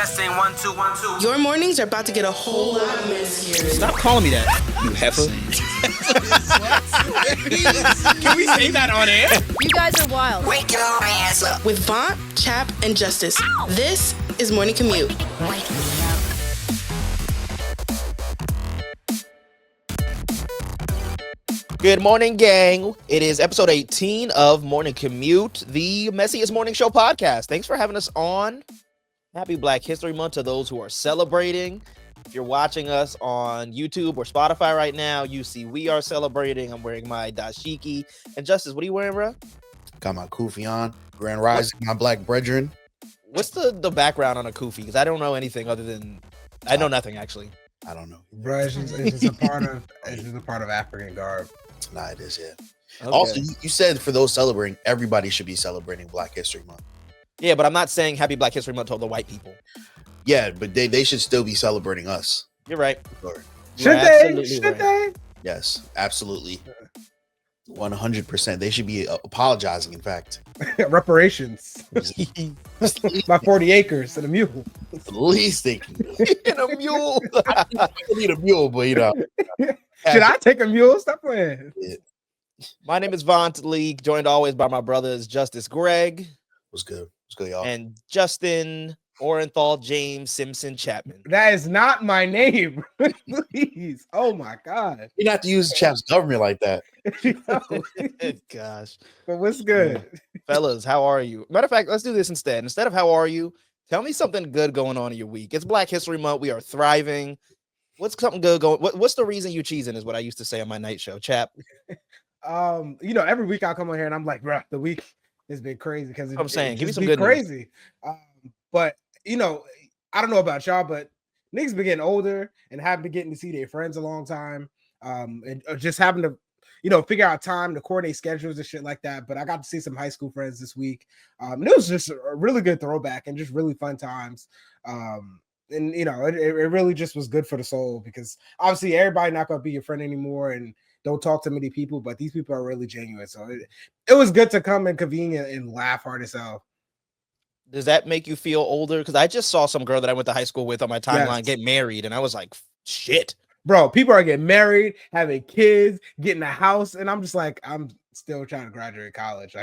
Testing 1 2 1 2. Your mornings are about to get a whole lot messier. Stop calling me that, you heifer. Can we say that on air? You guys are wild. Wake your ass up. With VONT, CHAP, and JUSTIS. This is Morning Commute. Wake me up. Good morning, gang. It is episode 18 of Morning Commute, the messiest morning show podcast. Thanks for having us on. Happy Black History Month to those who are celebrating. If you're watching us on YouTube or Spotify right now, you see we are celebrating. I'm wearing my dashiki. And Justice, what are you wearing, bro? Got my kufi on. Grand Rising, my black brethren. What's the background on a kufi? Because I don't know anything other than... I know nothing, actually. I don't know. Bro, it's just a part of African garb. Nah, it is, yeah. Okay. Also, you said for those celebrating, everybody should be celebrating Black History Month. Yeah, but I'm not saying Happy Black History Month to all the white people. Yeah, but they should still be celebrating us. You're right. Sure. Should they? Should they? Yes, absolutely. 100%. They should be apologizing, in fact. Reparations. My 40 acres and a mule. The least they can do. And a mule. I need a mule, but you know. Should I take a mule? Stop playing. Yeah. My name is VONT Lee, joined always by my brothers Justice Greg. What's good? What's good, y'all? And Justin Orenthal James Simpson Chapman. That is not my name. Please. Oh my God. You not to use CHAP's government like that. Gosh. But what's good? Fellas, how are you? Matter of fact, let's do this instead. Instead of how are you, tell me something good going on in your week. It's Black History Month. We are thriving. What's something good going? What's the reason you cheesing is what I used to say on my night show, Chap. Every week I'll come on here and I'm like, bro, the week has been crazy because I'm saying, give me just some be good news. crazy. But I don't know about y'all, but niggas been getting older and haven't been getting to see their friends a long time. And just having to, figure out time to coordinate schedules and shit like that. But I got to see some high school friends this week. And it was just a really good throwback and just really fun times. And it really just was good for the soul because obviously everybody not gonna be your friend anymore and don't talk to many people, but these people are really genuine. So it was good to come and convene and laugh hard as hell. Does that make you feel older? Because I just saw some girl that I went to high school with on my timeline get married, and I was like, shit. Bro, people are getting married, having kids, getting a house, and I'm just like, I'm still trying to graduate college.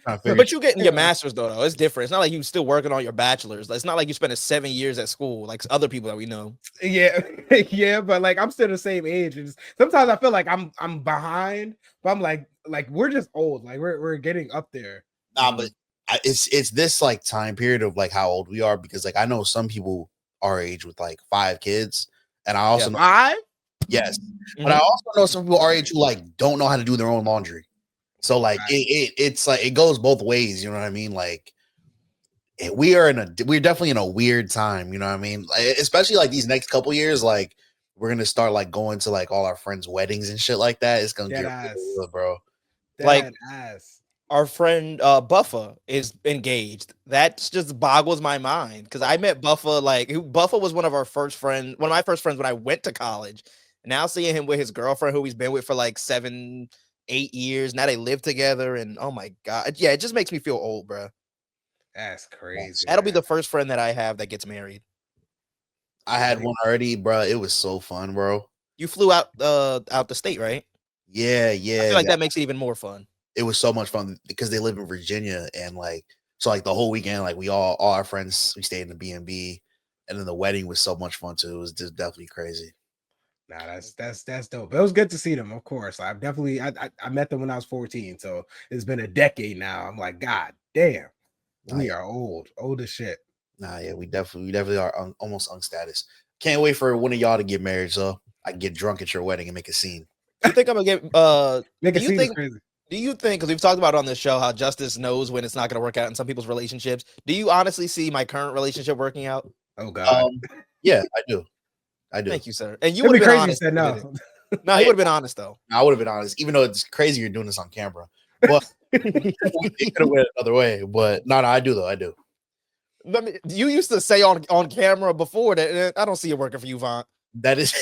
But you getting your master's though. It's different. It's not like you still working on your bachelor's. It's not like you spent 7 years at school like other people that we know. Yeah, yeah, but like I'm still the same age. And sometimes I feel like I'm behind, but I'm like we're just old. Like we're getting up there. Nah, but it's this like time period of like how old we are because like I know some people our age with like 5 kids, and I also know 5. Yes, but I also know some people our age who like don't know how to do their own laundry. So like it's like it goes both ways, you know what I mean? Like we're definitely in a weird time, you know what I mean? Like, especially like these next couple years, like we're gonna start like going to like all our friends' weddings and shit like that. It's gonna get real, bro. Like our friend Buffa is engaged. That just boggles my mind because I met Buffa. Buffa was one of my first friends when I went to college. Now seeing him with his girlfriend, who he's been with for like 7-8 years. Now they live together, and oh my God, yeah, it just makes me feel old, bro. That's crazy. That'll be the first friend that I have that gets married. I had one already, bro. It was so fun, bro. You flew out the state, right? Yeah. I feel like that makes it even more fun. It was so much fun because they live in Virginia, and like so like the whole weekend, like we all our friends, we stayed in the B&B, and then the wedding was so much fun too. It was just definitely crazy. Nah, that's dope. It was good to see them, of course. I met them when I was 14, so it's been a decade now. I'm like, God damn, we are old as shit. Nah, yeah, we definitely are almost on status. Can't wait for one of y'all to get married, so I can get drunk at your wedding and make a scene. You think I'm gonna get make a scene? Crazy. Do you think, because we've talked about it on this show, how Justice knows when it's not gonna work out in some people's relationships? Do you honestly see my current relationship working out? Oh God, yeah, I do. Thank you, sir. And you would have been honest. Said no. No, he would have been honest though. I would have been honest, even though it's crazy you're doing this on camera. But it could have went another way. But no, I do though. I do. You used to say on camera before that I don't see it working for you, Vaughn. That is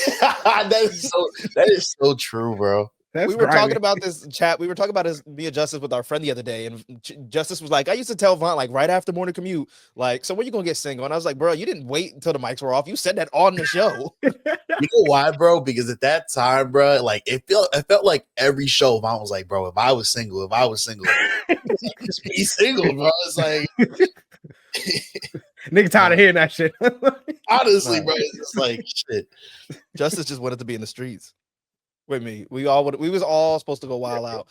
so true, bro. That's we were grimy. talking about this chat. We were talking about this me and Justice with our friend the other day, and Justice was like, "I used to tell Vaughn like right after morning commute, like, so when you gonna get single?" And I was like, "Bro, you didn't wait until the mics were off. You said that on the show." You know why, bro? Because at that time, bro, like it felt like every show, Vaughn was like, "Bro, if I was single, just be single, bro." It's like, Nigga tired of hearing that shit. honestly, Nah. bro, it's just like shit. Justice just wanted to be in the streets with me. We was all supposed to go wild out.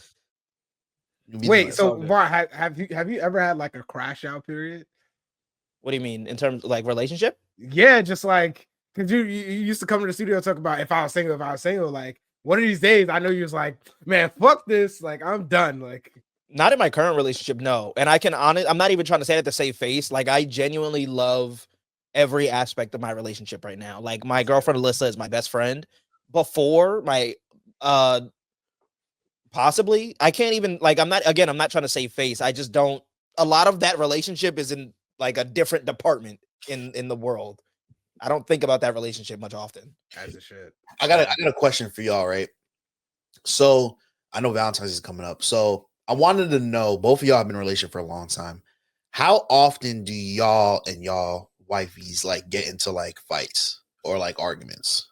Wait, It's all so good. Vaughn, have you ever had like a crash out period? What do you mean in terms of like relationship? Yeah, just like because you used to come to the studio and talk about if I was single, like one of these days I know you was like, man, fuck this, like I'm done. Like Not in my current relationship, no. And I'm not even trying to say that to save face. Like I genuinely love every aspect of my relationship right now. Like my girlfriend Alyssa is my best friend. Before my possibly, I can't even like I'm not trying to save face. I just don't a lot of that relationship is in like a different department in the world. I don't think about that relationship much often. as a shit. I got a question for y'all, right? So I know Valentine's is coming up. So I wanted to know, both of y'all have been in a relationship for a long time. How often do y'all and y'all wifeys like get into like fights or like arguments?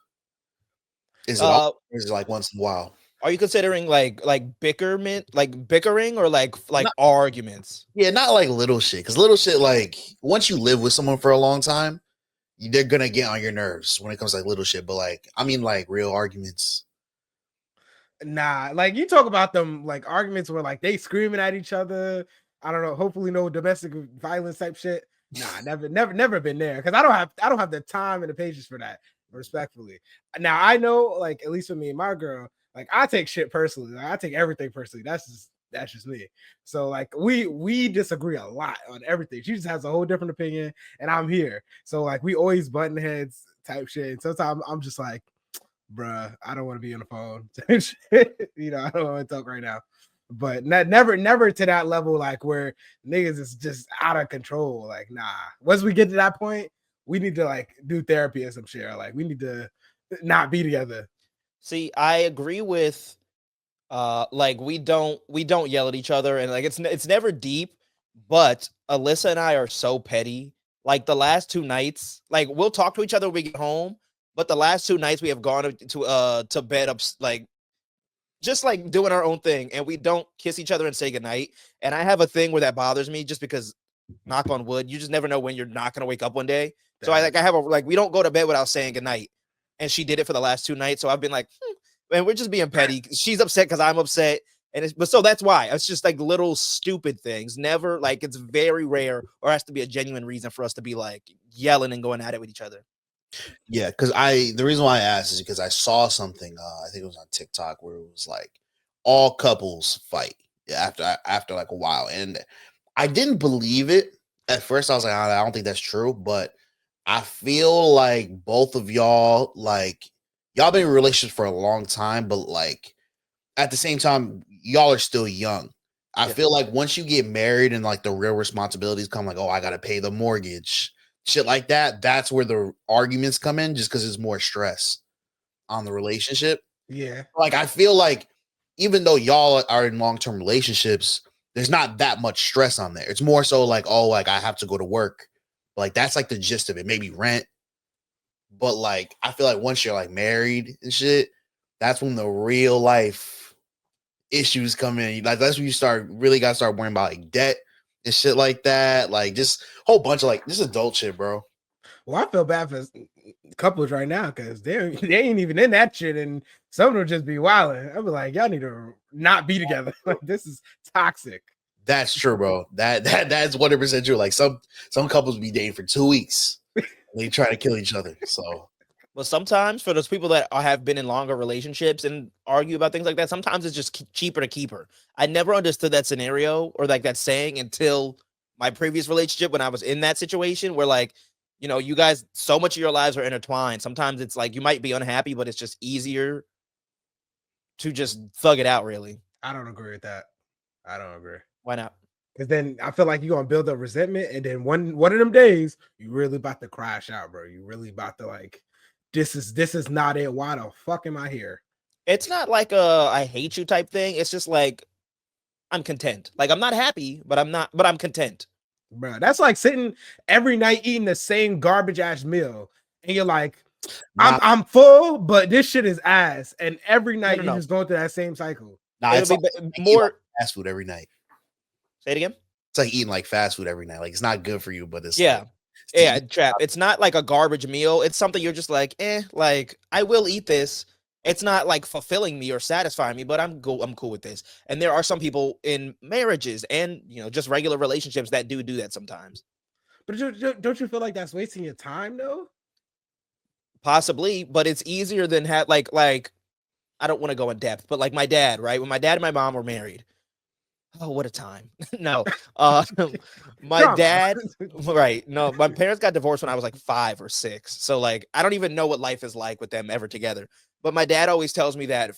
Is it or is it like once in a while? Are you considering like bickering or like Not- arguments? Yeah, not like little shit. Because little shit, like once you live with someone for a long time, they're gonna get on your nerves when it comes to like little shit. But like, I mean, like real arguments. Nah, like you talk about them like arguments where like they screaming at each other. I don't know. Hopefully, no domestic violence type shit. Nah, never been there because I don't have the time and the patience for that. Respectfully, now I know like at least for me and my girl, like I take shit personally. Like, I take everything personally. That's just me. So like we disagree a lot on everything. She just has a whole different opinion, and I'm here. So like we always button heads type shit. And sometimes I'm just like, bruh, I don't want to be on the phone. You know, I don't want to talk right now. But never to that level, like where niggas is just out of control. Like, nah. Once we get to that point, we need to like do therapy or some shit. Or, like, we need to not be together. See, I agree with like we don't yell at each other and like it's never deep, but Alyssa and I are so petty. Like the last 2 nights, like we'll talk to each other when we get home, but the last 2 nights we have gone to bed up like just like doing our own thing and we don't kiss each other and say goodnight. And I have a thing where that bothers me just because knock on wood, you just never know when you're not gonna wake up one day. So I have a like we don't go to bed without saying goodnight. And she did it for the last 2 nights. So I've been like, man, we're just being petty. She's upset because I'm upset. But so that's why it's just like little stupid things. Never like it's very rare or has to be a genuine reason for us to be like yelling and going at it with each other. Yeah, because the reason why I asked is because I saw something. I think it was on TikTok where it was like all couples fight after like a while, and I didn't believe it at first. I was like, I don't think that's true, but I feel like both of y'all been in relationships for a long time, but like at the same time, y'all are still young. I feel like once you get married and like the real responsibilities come, like, oh, I gotta pay the mortgage, shit like that. That's where the arguments come in, just because it's more stress on the relationship. Yeah. Like I feel like even though y'all are in long-term relationships, there's not that much stress on there. It's more so like, oh, like I have to go to work. Like that's like the gist of it. Maybe rent. But like I feel like once you're like married and shit, that's when the real life issues come in. Like that's when you really gotta start worrying about like debt and shit like that. Like just a whole bunch of like just adult shit, bro. Well, I feel bad for couples right now because they ain't even in that shit, and some of them just be wilding. I'll be like, y'all need to not be together. Like this is toxic. That's true, bro. That's 100% true. Like some couples be dating for 2 weeks. They try to kill each other. So But sometimes for those people that have been in longer relationships and argue about things like that, sometimes it's just cheaper to keep her. I never understood that scenario or like that saying until my previous relationship when I was in that situation where like, you know, you guys, so much of your lives are intertwined. Sometimes it's like you might be unhappy, but it's just easier to just thug it out, really. I don't agree with that. I don't agree. Why not? Because then I feel like you're gonna build up resentment, and then one of them days you really about to crash out, bro. You really about to like, this is not it. Why the fuck am I here? It's not like a I hate you type thing. It's just like I'm content. Like I'm not happy, but I'm content. Bro, that's like sitting every night eating the same garbage ass meal, and you're like, Nah, I'm full, but this shit is ass. And every No, night no, you're no. just going through that same cycle. nah, It'll it's be like eating more. like fast food every night. Say it again. It's like eating like fast food every night. Like it's not good for you, but it's Yeah. like it's Yeah, trap. It's not like a garbage meal. It's something you're just like, like I will eat this. It's not like fulfilling me or satisfying me, but I'm cool with this. And there are some people in marriages and just regular relationships that do that sometimes. But don't you feel like that's wasting your time though? Possibly, but it's easier than like I don't want to go in depth, but like my dad, right? When my dad and my mom were married. Oh, what a time. No. My Drama. dad, right. No, my parents got divorced when I was like 5 or 6. So like I don't even know what life is like with them ever together. But my dad always tells me that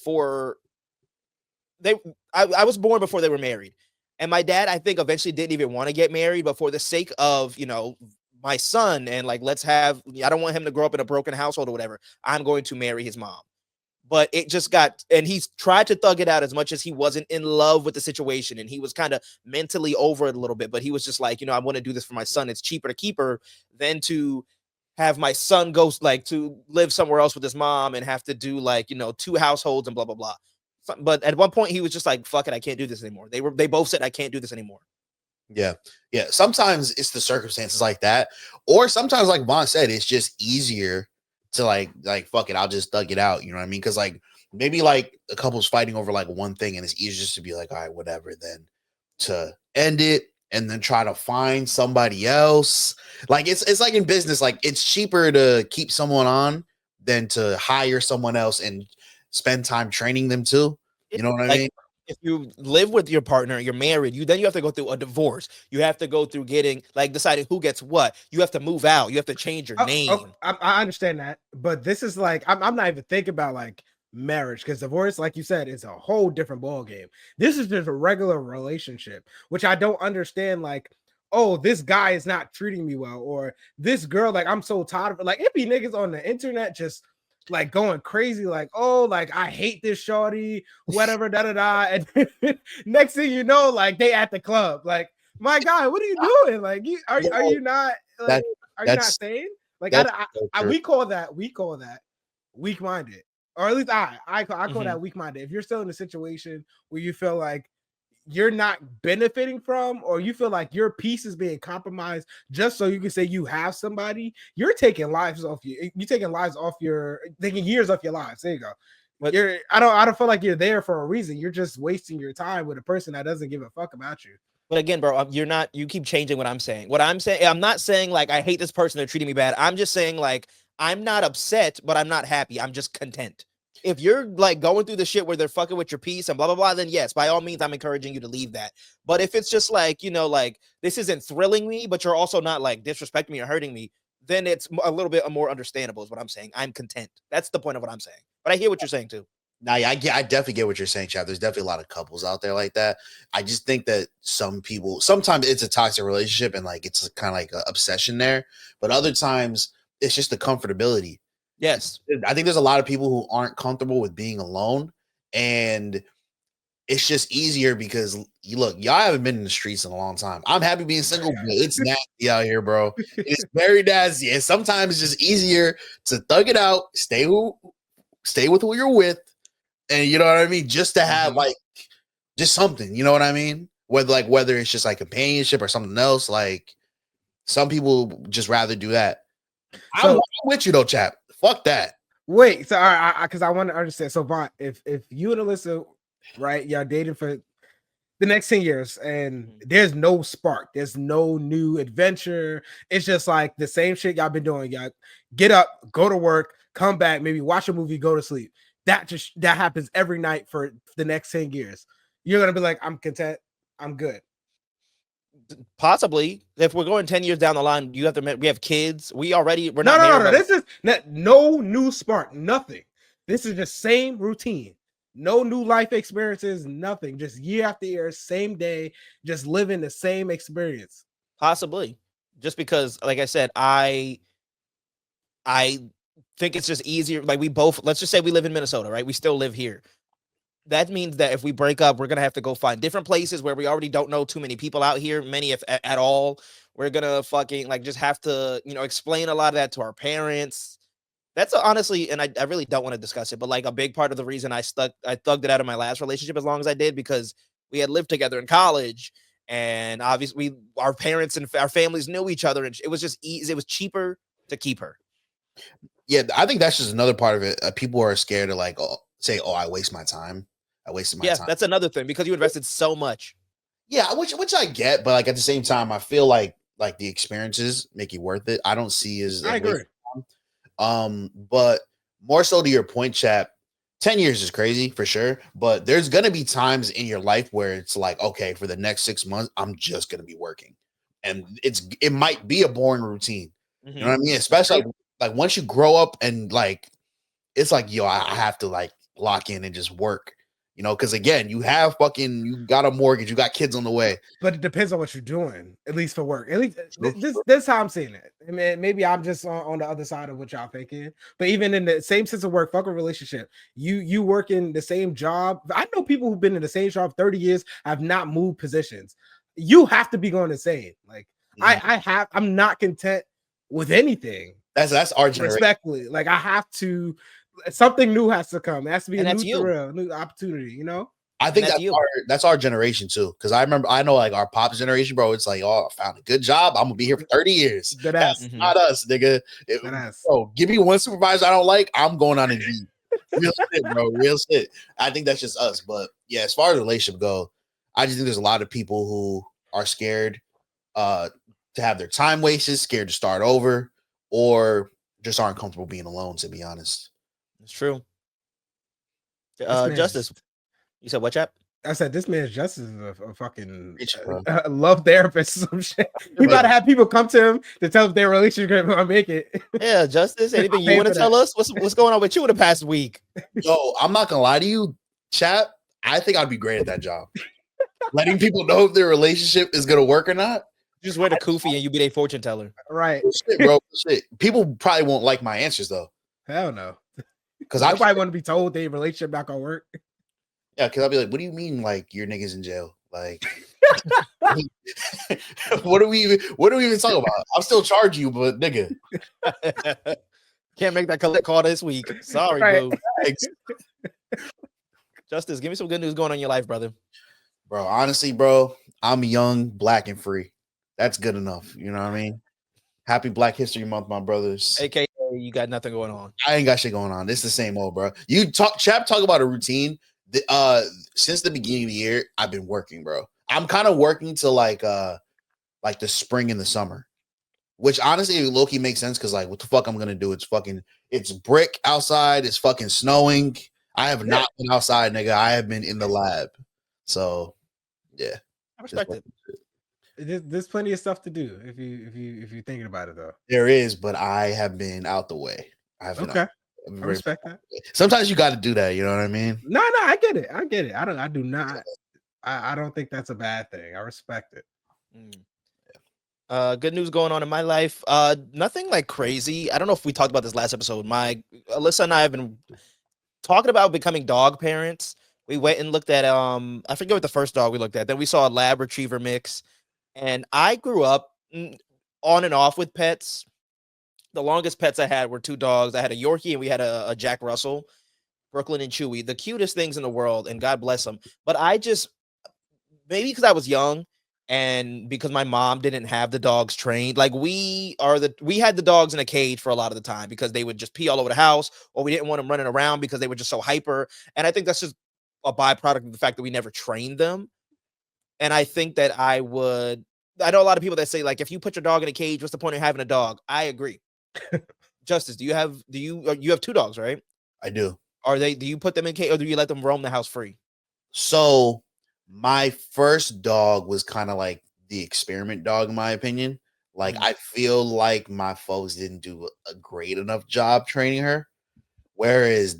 I was born before they were married. And my dad, I think, eventually didn't even want to get married, but for the sake of, my son and like I don't want him to grow up in a broken household or whatever. I'm going to marry his mom. But it just and he's tried to thug it out as much as he wasn't in love with the situation. And he was kind of mentally over it a little bit, but he was just like, I want to do this for my son. It's cheaper to keep her than to have my son go like to live somewhere else with his mom and have to do like, 2 households and blah, blah, blah. But at one point he was just like, fuck it. I can't do this anymore. They both said, I can't do this anymore. Yeah. Sometimes it's the circumstances like that, or sometimes, like Vaughn said, it's just easier to like fuck it, I'll just thug it out. You know what I mean? Because like maybe like a couple's fighting over like one thing, and it's easier just to be like, all right, whatever, then to end it and then try to find somebody else. Like it's like in business, like it's cheaper to keep someone on than to hire someone else and spend time training them too. You know what I mean? If you live with your partner, you're married, then you have to go through a divorce. You have to go through deciding who gets what. You have to move out. You have to change your name. I understand that, but this is like I'm not even thinking about like marriage, because divorce, like you said, is a whole different ball game. This is just a regular relationship, which I don't understand. Like, oh, this guy is not treating me well, or this girl, like I'm so tired of it. Like it be niggas on the internet just like going crazy, like, oh, like I hate this shorty, whatever, da da da. And next thing you know, like they at the club. Like, my guy, what are you doing? Like, are you not like are you not sane? Like we call that weak-minded. Or at least I call that weak-minded. If you're still in a situation where you feel like you're not benefiting from, or you feel like your peace is being compromised just so you can say you have somebody, you're taking lives off you. You're taking years off your lives. There you go. But I don't feel like you're there for a reason. You're just wasting your time with a person that doesn't give a fuck about you. But again, bro, you keep changing what I'm saying. I'm not saying like I hate this person, they're treating me bad. I'm just saying like I'm not upset, but I'm not happy. I'm just content. If you're like going through the shit where they're fucking with your peace and blah, blah, blah, then yes, by all means, I'm encouraging you to leave that. But if it's just like, like this isn't thrilling me, but you're also not like disrespecting me or hurting me, then it's a little bit more understandable is what I'm saying. I'm content. That's the point of what I'm saying. But I hear what you're saying too. Nah, yeah, I definitely get what you're saying, Chad. There's definitely a lot of couples out there like that. I just think that some people, sometimes it's a toxic relationship and like it's kind of like an obsession there. But other times it's just the comfortability. Yes. I think there's a lot of people who aren't comfortable with being alone, and it's just easier because y'all haven't been in the streets in a long time. I'm happy being single, but it's nasty out here, bro. It's very nasty. And sometimes it's just easier to thug it out, stay with who you're with, and you know what I mean? Just to have like just something, you know what I mean? Whether it's just like companionship or something else, like some people just rather do that. I'm with you though, chap. Fuck that. Wait, so because I want to understand. So, Vaughn, if you and Alyssa, right, y'all dating for the next 10 years and there's no spark, there's no new adventure, it's just like the same shit y'all been doing. Y'all get up, go to work, come back, maybe watch a movie, go to sleep. That happens every night for the next 10 years. You're gonna be like, I'm content, I'm good. Possibly, if we're going 10 years down the line, we have kids. We're not no. This is no new spark, nothing. This is the same routine. No new life experiences, nothing. Just year after year, same day, just living the same experience. Possibly, just because, like I said, I think it's just easier. Like we both, let's just say we live in Minnesota, right? We still live here. That means that if we break up, we're gonna have to go find different places where we already don't know too many people out here, many if at all. We're gonna fucking like just have to, explain a lot of that to our parents. That's honestly, and I really don't want to discuss it, but like a big part of the reason I thugged it out of my last relationship as long as I did, because we had lived together in college, and obviously our parents and our families knew each other, and it was just easy. It was cheaper to keep her. Yeah, I think that's just another part of it. People are scared to like say, "Oh, I waste my time. I wasted my time." That's another thing, because you invested so much. Yeah, which I get, but like at the same time, I feel like the experiences make it worth it. I don't see as I agree. But more so to your point, Chap, 10 years is crazy for sure. But there's gonna be times in your life where it's like, okay, for the next 6 months, I'm just gonna be working. And it might be a boring routine. You know what I mean? Especially like once you grow up and like it's like, yo, I have to like lock in and just work. Because again, you got a mortgage, you got kids on the way. But it depends on what you're doing, at least for work. At least this how I'm seeing it. I mean, maybe I'm just on the other side of what y'all thinking. But even in the same sense of work, fuck a relationship. You work in the same job. I know people who've been in the same job 30 years have not moved positions. You have to be going to say it. Like I'm not content with anything. That's our generation. Respectfully, like I have to. Something new has to come. It has to be a new thrill, new opportunity. I think that's our generation too. Because I know like our pop's generation, bro. It's like, oh, I found a good job. I'm gonna be here for 30 years. That's not us, nigga. Bro, give me one supervisor I don't like, I'm going on Indeed. Real shit, bro. Real shit. I think that's just us. But yeah, as far as the relationship go, I just think there's a lot of people who are scared to have their time wasted, scared to start over, or just aren't comfortable being alone. To be honest. It's true. Justice, you said what, Chap? I said this man's Justice is a fucking love therapist or some shit. He about to have people come to him to tell if their relationship gonna make it. Yeah, Justice. Anything you want to tell us? What's going on with you in the past week? Yo, I'm not gonna lie to you, Chap. I think I'd be great at that job. Letting people know if their relationship is gonna work or not. Just wear the kufi and you be a fortune teller. Right. Shit, bro. Shit. People probably won't like my answers though. Hell no. Because I probably want to be told their relationship not gonna work. Yeah, because I'll be like, what do you mean like your niggas in jail? Like what do we even talk about? I'll still charge you, but nigga. Can't make that collect call this week. Sorry, bro. Justice, give me some good news going on in your life, brother. Bro, honestly, bro, I'm young, black, and free. That's good enough. You know what I mean? Happy Black History Month, my brothers. AKA, you got nothing going on. I ain't got shit going on. It's the same old, bro. Chap talk about a routine. Since the beginning of the year, I've been working, bro. I'm kind of working till like the spring and the summer, which honestly low-key makes sense because like what the fuck I'm gonna do? It's brick outside. It's fucking snowing. I have not been outside, nigga. I have been in the lab. So yeah, I respect it. There's plenty of stuff to do if you're thinking about it though. There is, but I have been out the way. I respect that. Sometimes you got to do that. You know what I mean? No, I get it. I don't think that's a bad thing. I respect it. Good news going on in my life. Nothing like crazy. I don't know if we talked about this last episode. My Alyssa and I have been talking about becoming dog parents. We went and looked at I forget what the first dog we looked at. Then we saw a Lab Retriever mix. And I grew up on and off with pets. The longest pets I had were 2 dogs. I had a Yorkie and we had a Jack Russell, Brooklyn and Chewy, the cutest things in the world, and God bless them. But I just, maybe because I was young and because my mom didn't have the dogs trained, like we had the dogs in a cage for a lot of the time because they would just pee all over the house, or we didn't want them running around because they were just so hyper. And I think that's just a byproduct of the fact that we never trained them. And I think that I know a lot of people that say, like, if you put your dog in a cage, what's the point of having a dog? I agree. Justice, you have 2 dogs, right? I do. Do you put them in cage or do you let them roam the house free? So my first dog was kind of like the experiment dog, in my opinion. Like, I feel like my folks didn't do a great enough job training her. Whereas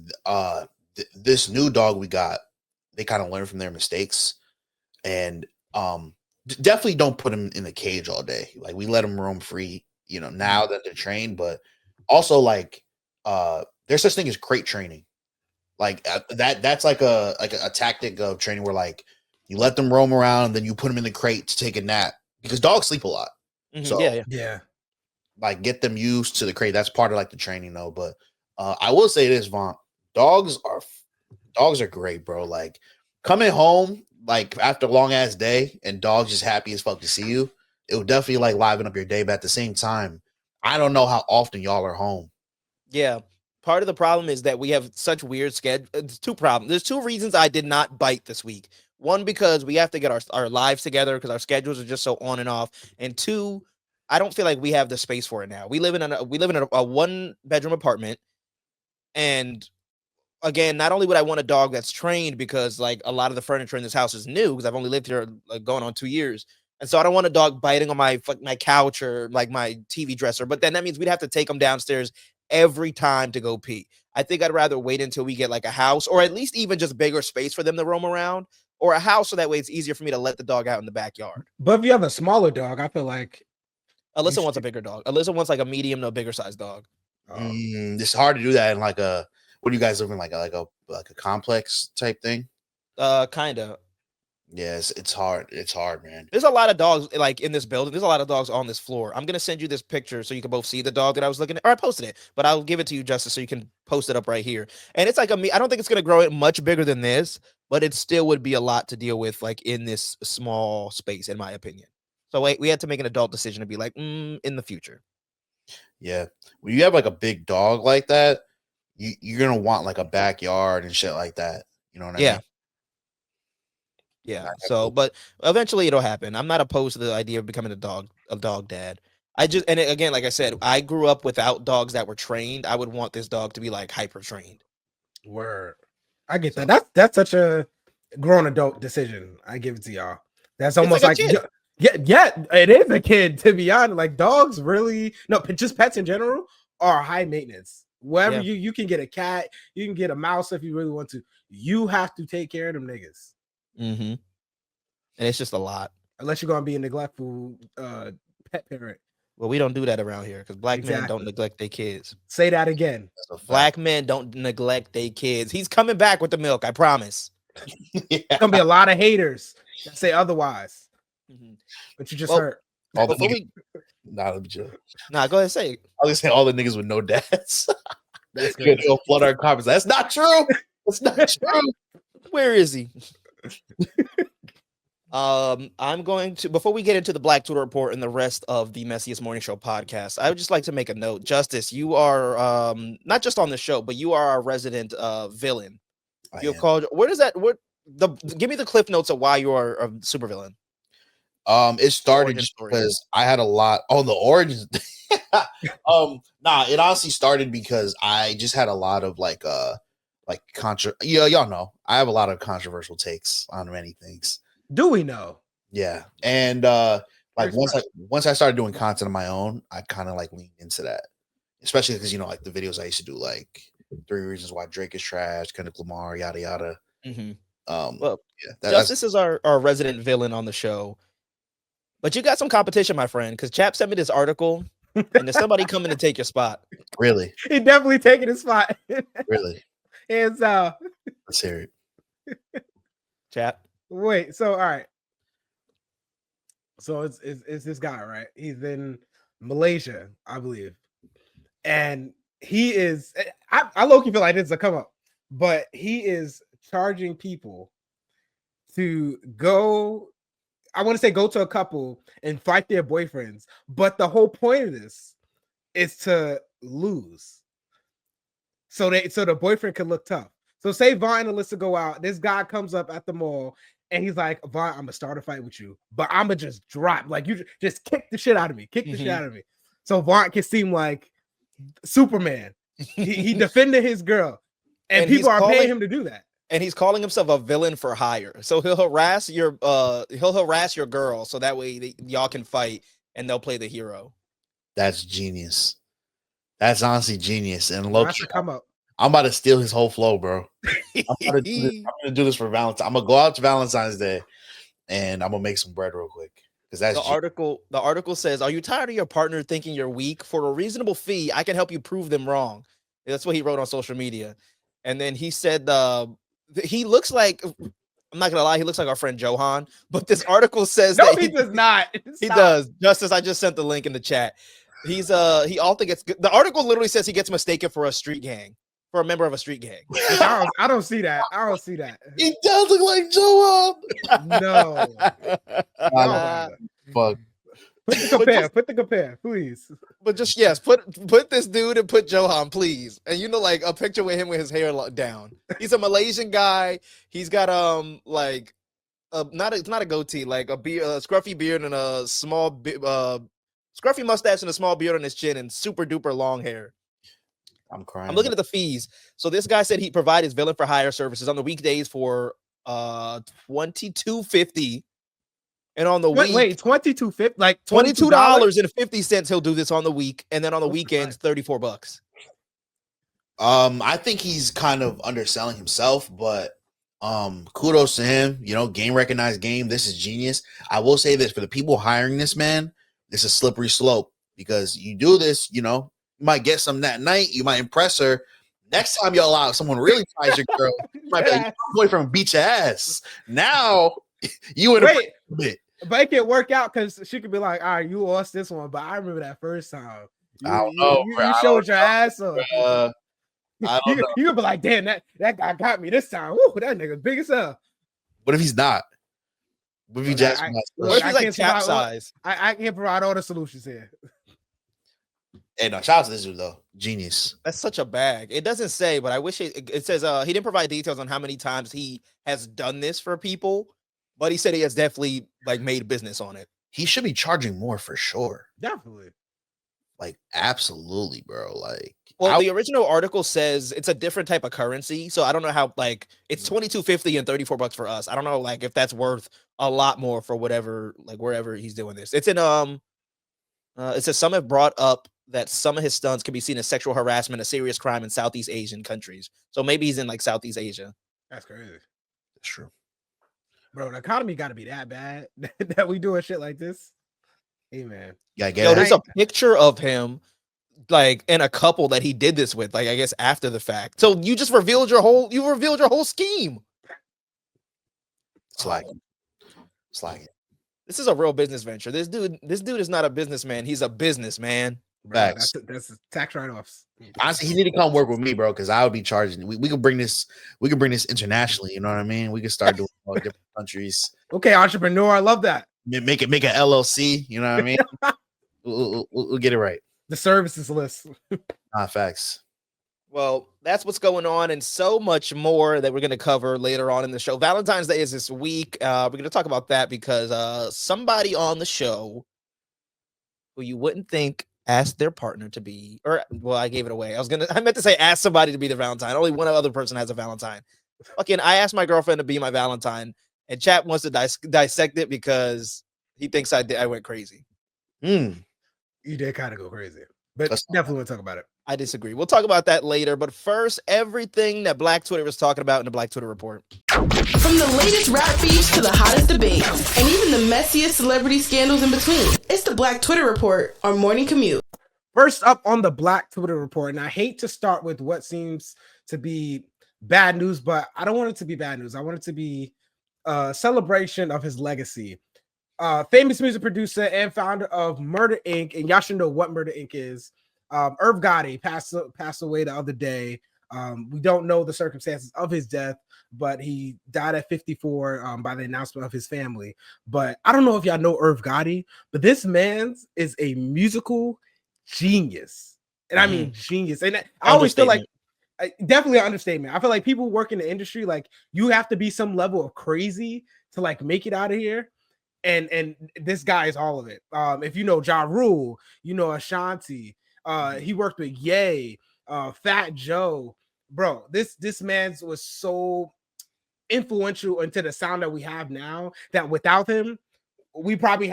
this new dog we got, they kind of learn from their mistakes. And definitely don't put them in a cage all day. Like we let them roam free, now that they're trained. But also like there's such thing as crate training. Like that's like a tactic of training where like you let them roam around, then you put them in the crate to take a nap because dogs sleep a lot. So Yeah. like get them used to the crate. That's part of like the training though. But I will say this, Vaughn, dogs are great, bro. Like coming home like after a long ass day and dogs just happy as fuck to see you, it will definitely like liven up your day. But at the same time, I don't know how often y'all are home. Yeah. Part of the problem is that we have such weird schedule. It's two problems. There's two reasons I did not bite this week. One, because we have to get our lives together because our schedules are just so on and off. And two, I don't feel like we have the space for it now. We live in a 1-bedroom apartment. And again, not only would I want a dog that's trained because like a lot of the furniture in this house is new because I've only lived here like going on 2 years. And so I don't want a dog biting on my couch or like my TV dresser. But then that means we'd have to take them downstairs every time to go pee. I think I'd rather wait until we get like a house or at least even just bigger space for them to roam around or a house so that way it's easier for me to let the dog out in the backyard. But if you have a smaller dog, I feel like Alyssa wants a bigger dog. Alyssa wants like a medium to a bigger size dog. It's hard to do that in like a what do you guys live in like a complex type thing? Kind of. Yes, it's hard. It's hard, man. There's a lot of dogs like in this building. There's a lot of dogs on this floor. I'm gonna send you this picture so you can both see the dog that I was looking at. Or I posted it, but I'll give it to you, Justice, so you can post it up right here. And it's like I don't think it's gonna grow it much bigger than this, but it still would be a lot to deal with, like in this small space, in my opinion. So we had to make an adult decision to be like, in the future. Yeah, when you have like a big dog like that, you're gonna want like a backyard and shit like that. You know what I mean? Yeah. So, but eventually it'll happen. I'm not opposed to the idea of becoming a dog dad. Again, like I said, I grew up without dogs that were trained. I would want this dog to be like hyper trained. Word. I get that. That's such a grown adult decision. I give it to y'all. That's almost like yeah, it is a kid, to be honest. Like dogs really just pets in general are high maintenance. Wherever you can get a cat, you can get a mouse if you really want to. You have to take care of them niggas. Mm-hmm. And it's just a lot. Unless you're gonna be a neglectful pet parent. Well, we don't do that around here because black men don't neglect their kids. Say that again. Black men don't neglect their kids. He's coming back with the milk, I promise. There's gonna be a lot of haters that say otherwise. But you just heard. All the niggas, let me chill. Nah, go ahead and say it. I was gonna say all the niggas with no dads. That's good. They'll flood our comments. That's not true. That's not true. Where is he? I'm going to, before we get into the Black Twitter Report and the rest of the Messiest Morning Show podcast, I would just like to make a note. Justice, you are not just on the show, but you are our resident villain. You're called. Where does that? Give me the cliff notes of why you are a supervillain. It started just because I had a lot. Oh, the origins. It honestly started because I just had a lot of y'all know I have a lot of controversial takes on many things. Do we know? Yeah, and once I started doing content on my own, I kind of like leaned into that, especially because like the videos I used to do, like 3 reasons why Drake is trash, Kendrick Lamar, yada yada. Well, Justice is our resident villain on the show. But you got some competition, my friend, because Chap sent me this article, and there's somebody coming to take your spot. Really? He definitely taking his spot. Really? Hands out. Let's hear it. Chap. Wait, so all right. So it's this guy, right? He's in Malaysia, I believe. And he is, I low-key feel like this is a come up, but he is charging people to go to a couple and fight their boyfriends. But the whole point of this is to lose. So the boyfriend can look tough. So say Vaughn and Alyssa go out. This guy comes up at the mall and he's like, Vaughn, I'm gonna start a fight with you, but I'm gonna just drop. Like, you just kick the shit out of me. Kick the shit out of me. So Vaughn can seem like Superman. He defended his girl. And people are paying him to do that. And he's calling himself a villain for hire. So he'll harass your girl so that way y'all can fight and they'll play the hero. That's genius. That's honestly genius. And low-key, come up. I'm about to steal his whole flow, bro. I'm gonna do this for Valentine's. I'm gonna go out to Valentine's Day and I'm gonna make some bread real quick. Because that's the article says, are you tired of your partner thinking you're weak? For a reasonable fee, I can help you prove them wrong. That's what he wrote on social media. And then he said he looks like, I'm not gonna lie, he looks like our friend Johan. But this article says No, that he does not. he Stop. does. Justice, I just sent the link in the chat. He also gets, the article literally says he gets mistaken for a street gang, for a member of a street gang. I don't see that. I don't see that. He does look like Joe. No. Fuck. Put the compare, please. But just yes, put this dude and put Johan, please. And like a picture with him with his hair down. He's a Malaysian guy. He's got like it's not a goatee, like a scruffy beard and a small scruffy mustache and a small beard on his chin and super duper long hair. I'm crying. I'm looking at the fees. So this guy said he provided his villain for hire services on the weekdays for $22.50. And on the week, $22.50, like $22.50 he'll do this on the week, and then on the weekends, $34. I think he's kind of underselling himself, but kudos to him. Game recognized game. This is genius. I will say this for the people hiring this man, this is a slippery slope because you do this, you might get some that night, you might impress her. Next time you allow someone really tries your girl, you might be like, your boyfriend beat your ass. Now you in a bit. But it can work out because she could be like, all right, you lost this one, but I remember that first time. I don't know. You showed your ass up. I don't know. You could be like, damn, that guy got me this time. Woo, that nigga big as hell. What if he's not? What if he just what if he's like CHAP size? I can't provide all the solutions here. Hey, no, shout out to this dude though. Genius. That's such a bag. It doesn't say, but I wish it says he didn't provide details on how many times he has done this for people, but he said he has definitely like made business on it. He should be charging more for sure. Definitely. Like absolutely, bro. Like, well, the original article says it's a different type of currency, so I don't know how, like, it's $22.50 and $34 for us. I don't know, like, if that's worth a lot more for whatever, like, wherever he's doing this. It's in it says some have brought up that some of his stunts can be seen as sexual harassment, a serious crime in Southeast Asian countries. So maybe he's in like Southeast Asia. That's crazy. That's true, bro. The economy got to be that bad that we doing shit like this. Hey man, yeah. There's a picture of him, like, and a couple that he did this with, like, I guess after the fact. So you just revealed your whole scheme. It's like it. This is a real business venture. This dude is not a businessman. He's a businessman. Bro, that's tax write-offs. Honestly, he need to come work with me, bro, because I would be charging. We could bring this internationally. You know what I mean? We could start doing all different countries. Okay, entrepreneur, I love that. Make an LLC. You know what I mean? we'll get it right. The services list. Facts. Well, that's what's going on, and so much more that we're going to cover later on in the show. Valentine's Day is this week. We're going to talk about that because somebody on the show who you wouldn't think asked their partner to be, or well, I gave it away. I meant to say ask somebody to be the Valentine. Only one other person has a Valentine. Fucking, I asked my girlfriend to be my Valentine, and Chap wants to dissect it because he thinks I went crazy. You did kind of go crazy, but definitely want to talk about it. I disagree. We'll talk about that later. But first, everything that Black Twitter was talking about in the Black Twitter Report. From the latest rap beefs to the hottest debates, and even the messiest celebrity scandals in between, it's the Black Twitter Report on Morning Commute. First up on the Black Twitter Report, and I hate to start with what seems to be bad news, but I don't want it to be bad news. I want it to be a celebration of his legacy. Famous music producer and founder of Murder Inc., and y'all should know what Murder Inc. is. Irv Gotti passed away the other day. We don't know the circumstances of his death, but he died at 54 by the announcement of his family. But I don't know if y'all know Irv Gotti, but this man is a musical genius. And I mean genius. And I always feel like, definitely an understatement. I feel like people work in the industry, like, you have to be some level of crazy to like make it out of here. And this guy is all of it. If you know Ja Rule, you know Ashanti. He worked with Ye, Fat Joe. Bro, this man was so influential into the sound that we have now that without him, we probably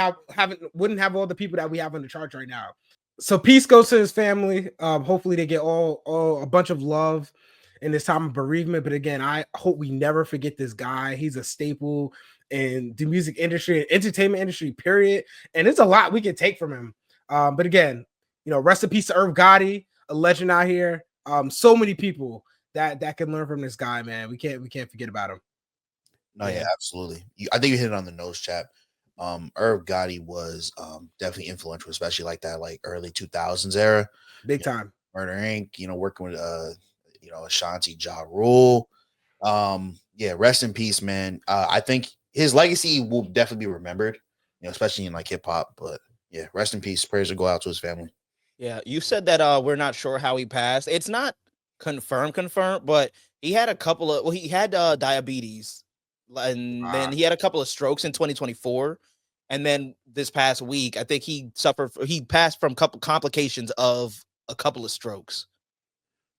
wouldn't have all the people that we have on the charts right now. So peace goes to his family. Hopefully they get all a bunch of love in this time of bereavement. But again, I hope we never forget this guy. He's a staple in the music industry and entertainment industry, period. And it's a lot we can take from him. But again, rest in peace to Irv Gotti, a legend out here. so many people that can learn from this guy, man. We can't forget about him. No, yeah, absolutely. I think you hit it on the nose, chap. Irv Gotti was definitely influential, especially like that like early 2000s era. Big time. Murder Inc., working with Ashanti Ja Rule. Yeah, rest in peace, man. I think his legacy will definitely be remembered, especially in like hip hop. But yeah, rest in peace. Prayers will go out to his family. Yeah, you said that we're not sure how he passed. It's not confirmed, but he had he had diabetes, and then he had a couple of strokes in 2024, and then this past week, I think he passed from couple complications of a couple of strokes.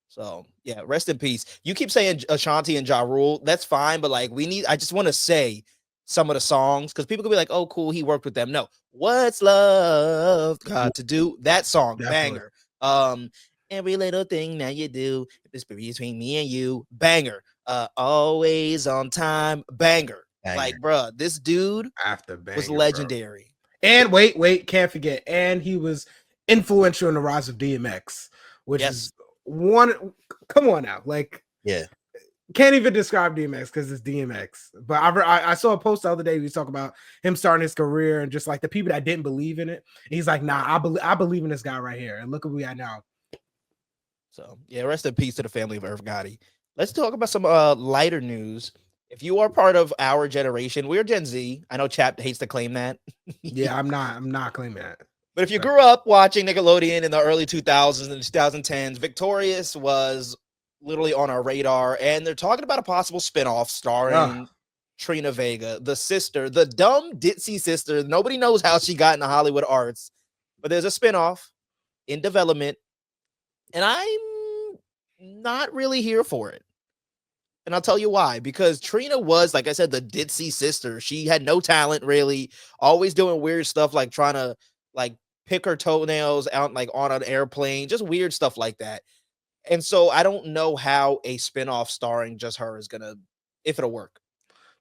So yeah, rest in peace. You keep saying Ashanti and Ja Rule, that's fine, but like I just want to say some of the songs because people could be like, "Oh, cool, he worked with them." No, what's love got to do? That song, Definitely. banger. Every little thing that you do, if it's between me and you, banger. Always on time, banger. Like, bruh, this dude After banger, was legendary. Bro. And wait, can't forget. And he was influential in the rise of DMX, which is one. Come on now, like, yeah, can't even describe DMX because it's DMX. But I saw a post the other day. We talk about him starting his career and just like the people that didn't believe in it. And he's like, nah, I believe in this guy right here. And look where we are now. So yeah, rest in peace to the family of Irv Gotti. Let's talk about some lighter news. If you are part of our generation, we're Gen Z. I know Chap hates to claim that. Yeah, I'm not claiming that. But if you grew up watching Nickelodeon in the early 2000s and 2010s, Victorious was literally on our radar, and they're talking about a possible spinoff starring Trina Vega, the sister, the dumb ditzy sister. Nobody knows how she got into Hollywood arts, but there's a spinoff in development, and I'm not really here for it. And I'll tell you why. Because Trina was, like I said, the ditzy sister. She had no talent, really. Always doing weird stuff, like trying to like pick her toenails out like on an airplane. Just weird stuff like that. And so I don't know how a spinoff starring just her is gonna, if it'll work.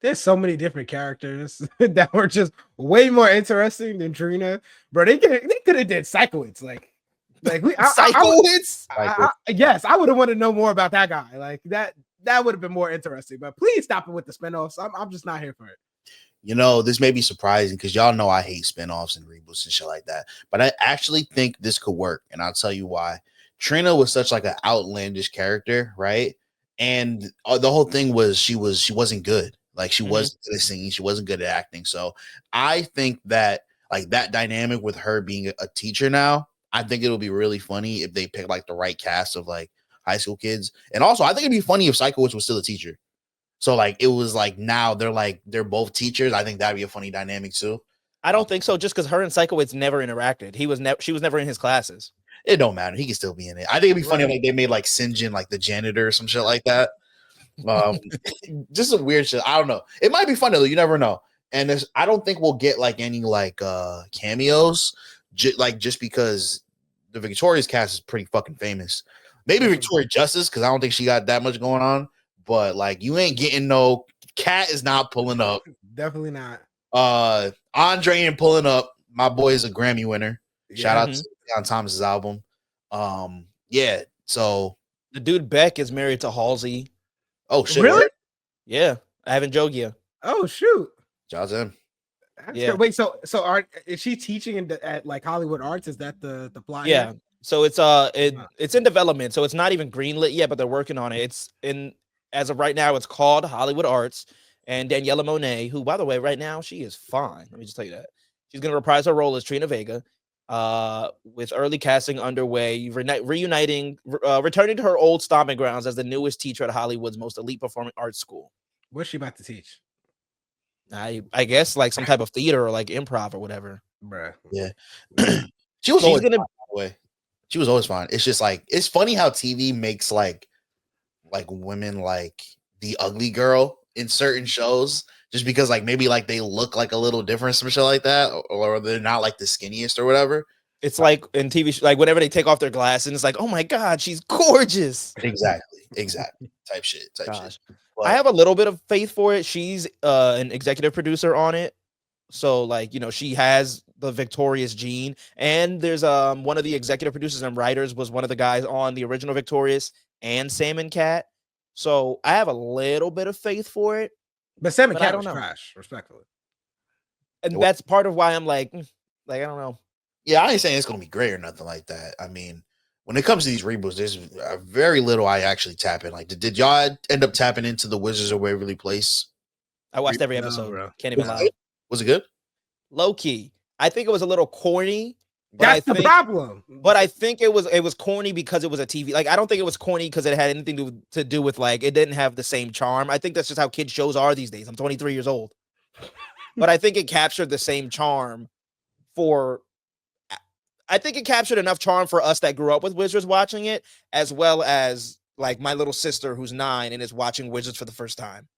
There's so many different characters that were just way more interesting than Trina. Bro, they could have did Psychoids. Like Psychoids? Yes, I would have wanted to know more about that guy. Like that would have been more interesting. But please stop it with the spinoffs. I'm just not here for it. This may be surprising because y'all know I hate spinoffs and reboots and shit like that. But I actually think this could work, and I'll tell you why. Trina was such like an outlandish character, right? And the whole thing was she wasn't good. Like she wasn't good at singing, she wasn't good at acting. So I think that like that dynamic with her being a teacher now, I think it'll be really funny if they pick like the right cast of like high school kids. And also I think it'd be funny if Psychowitz was still a teacher. So like it was like now they're both teachers. I think that'd be a funny dynamic too. I don't think so, just because her and Psychowitz never interacted. She was never in his classes. It don't matter. He can still be in it. I think it'd be funny if like they made like Sinjin like the janitor or some shit like that. Just some weird shit. I don't know. It might be funny though. You never know. And I don't think we'll get like any like cameos, just because the Victoria's cast is pretty fucking famous. Maybe Victoria Justice, because I don't think she got that much going on. But like you ain't getting no Cat is not pulling up. Definitely not. Andre ain't pulling up. My boy is a Grammy winner. Yeah. Shout out to Leon Thomas's album. Yeah. So the dude Beck is married to Halsey. Oh shit! Really? Yeah, I haven't joked yet. Oh shoot! Shout out to him. Yeah. Wait. So is she teaching at like Hollywood Arts? Is that the plot? Yeah. Here? So it's in development. So it's not even greenlit yet, but they're working on it. It's as of right now. It's called Hollywood Arts, and Daniela Monet, who by the way, right now she is fine. Let me just tell you that she's going to reprise her role as Trina Vega. With early casting underway, returning to her old stomping grounds as the newest teacher at Hollywood's most elite performing arts school. What's she about to teach? I guess like some type of theater or like improv or whatever. Bruh. Yeah. She was always fine. It's just like it's funny how TV makes like women like the ugly girl in certain shows. Just because like maybe like they look like a little different, some shit like that, or they're not like the skinniest or whatever. It's like in TV, like whenever they take off their glasses, it's like, oh my god, she's gorgeous. Exactly. Type shit. Shit. But I have a little bit of faith for it. She's an executive producer on it, so like she has the Victorious gene. And there's one of the executive producers and writers was one of the guys on the original Victorious and Sam and Cat. So I have a little bit of faith for it. But Sam and But I Cat don't was know. trash, respectfully. And that's part of why I'm like I don't know. Yeah, I ain't saying it's gonna be great or nothing like that. I mean, when it comes to these reboots, there's very little I actually tap in. Like, did y'all end up tapping into the Wizards of Waverly Place? I watched every No, episode. bro. Can't even Was it lie. good? Was it good? Low key. I think it was a little corny. But That's the problem. But I think it was corny because it was a TV. Like, I don't think it was corny because it had anything to do with, like, it didn't have the same charm. I think that's just how kids shows are these days. I'm 23 years old. But I think it captured the same charm I think it captured enough charm for us that grew up with Wizards watching it, as well as, like, my little sister who's 9 and is watching Wizards for the first time.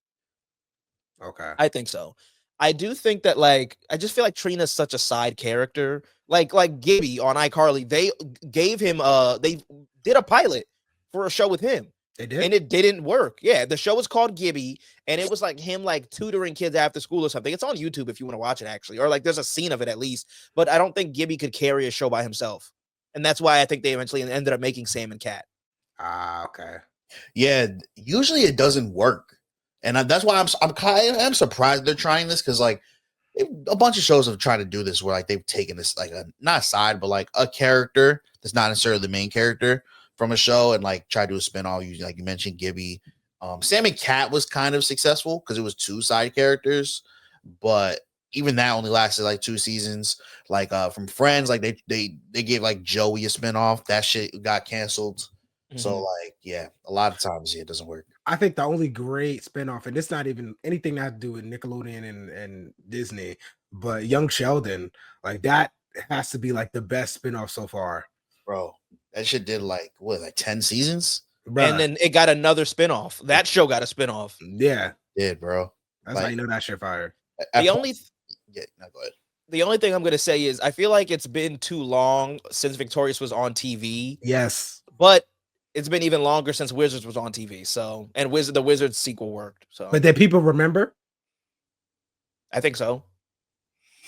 Okay. I think so. I do think that, like, I just feel like Trina's such a side character. Like Gibby on iCarly, they gave him they did a pilot for a show with him. They did? And it didn't work. Yeah, the show was called Gibby, and it was like him like tutoring kids after school or something. It's on YouTube if you want to watch it, actually, or like there's a scene of it at least. But I don't think Gibby could carry a show by himself, and that's why I think they eventually ended up making Sam and Cat. Okay. Yeah, usually it doesn't work, and that's why I'm surprised they're trying this, because like a bunch of shows have tried to do this where like they've taken this like not a side but like a character that's not necessarily the main character from a show and like try to do a spin-off. Like you mentioned Gibby. Sam and Cat was kind of successful because it was 2 side characters, but even that only lasted like 2 seasons. Like from Friends, like they gave like Joey a spin-off. That shit got canceled. So like, yeah, a lot of times it doesn't work. I think the only great spinoff, and it's not even anything that has to do with Nickelodeon and Disney, but Young Sheldon, like that has to be like the best spinoff so far. Bro, that shit did like 10 seasons? Bruh. And then it got another spinoff. That show got a spinoff. Yeah. Did, bro. That's how you know that shit fire. The only go ahead. The only thing I'm going to say is I feel like it's been too long since Victorious was on TV. Yes. But it's been even longer since Wizards was on TV. So, and the Wizards sequel worked. So, but did people remember? I think so.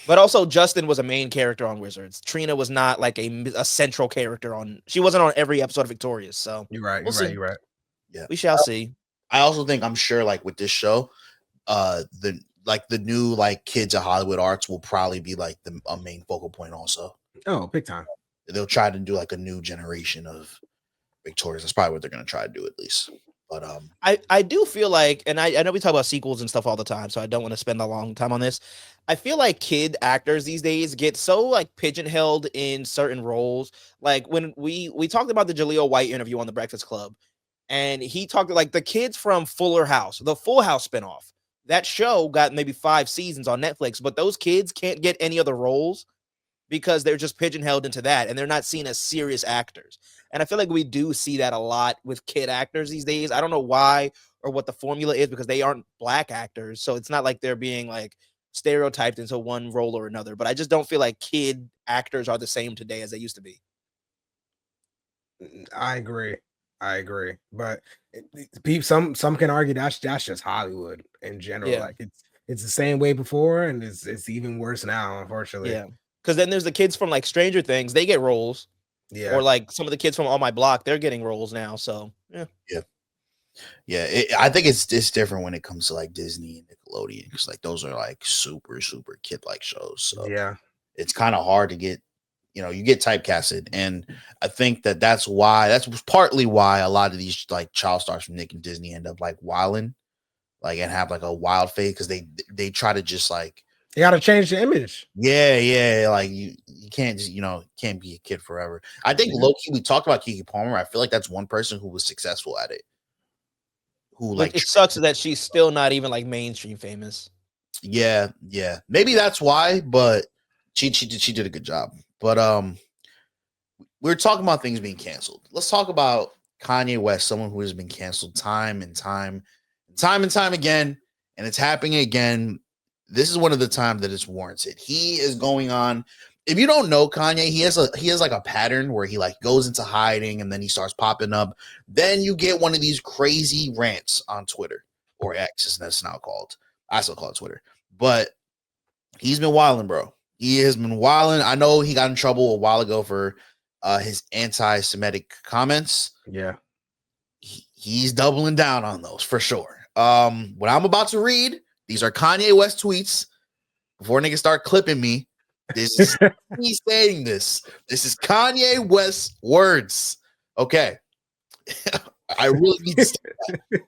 But also, Justin was a main character on Wizards. Trina was not like a central character on. She wasn't on every episode of Victorious. So you're right. You're right. Yeah, we shall see. I also think I'm sure like with this show, the new like Kids of Hollywood Arts will probably be like a main focal point also. Oh, big time. They'll try to do like a new generation of Victorious. That's probably what they're gonna try to do at least. But I do feel like, and I know we talk about sequels and stuff all the time, so I don't want to spend a long time on this. I feel like kid actors these days get so like pigeonholed in certain roles. Like when we talked about the Jaleel White interview on the Breakfast Club, and he talked like the kids from Fuller House, the Full House spinoff. That show got maybe 5 seasons on Netflix, but those kids can't get any other roles because they're just pigeonholed into that, and they're not seen as serious actors. And I feel like we do see that a lot with kid actors these days. I don't know why or what the formula is because they aren't black actors. So it's not like they're being like stereotyped into one role or another. But I just don't feel like kid actors are the same today as they used to be. I agree. But some can argue that's just Hollywood in general. Yeah. Like it's the same way before, and it's even worse now, unfortunately. Yeah. Because then there's the kids from like Stranger Things. They get roles. Yeah. Or like some of the kids from On My Block, they're getting roles now. So yeah, I think it's different when it comes to like Disney and Nickelodeon because like those are like super kid like shows. So yeah, it's kind of hard to get, you get typecasted, and I think that's partly why a lot of these like child stars from Nick and Disney end up like wilding, like and have like a wild fate because they try to just like. You got to change the image. Yeah. Like you can't just, can't be a kid forever. I think low-key, we talked about Keke Palmer. I feel like that's one person who was successful at it. Who like it sucks that she's still not even like mainstream famous. Yeah. Maybe that's why, but she did a good job. But we're talking about things being canceled. Let's talk about Kanye West, someone who has been canceled time and time again, and it's happening again. This is one of the times that it's warranted. He is going on. If you don't know Kanye, he has like a pattern where he like goes into hiding and then he starts popping up. Then you get one of these crazy rants on Twitter or X, as that's now called. I still call it Twitter. But he's been wilding, bro. He has been wilding. I know he got in trouble a while ago for his anti-Semitic comments. Yeah. He's doubling down on those for sure. What I'm about to read, these are Kanye West tweets. Before niggas start clipping me, this is me saying this. This is Kanye West words. Okay. I really need to say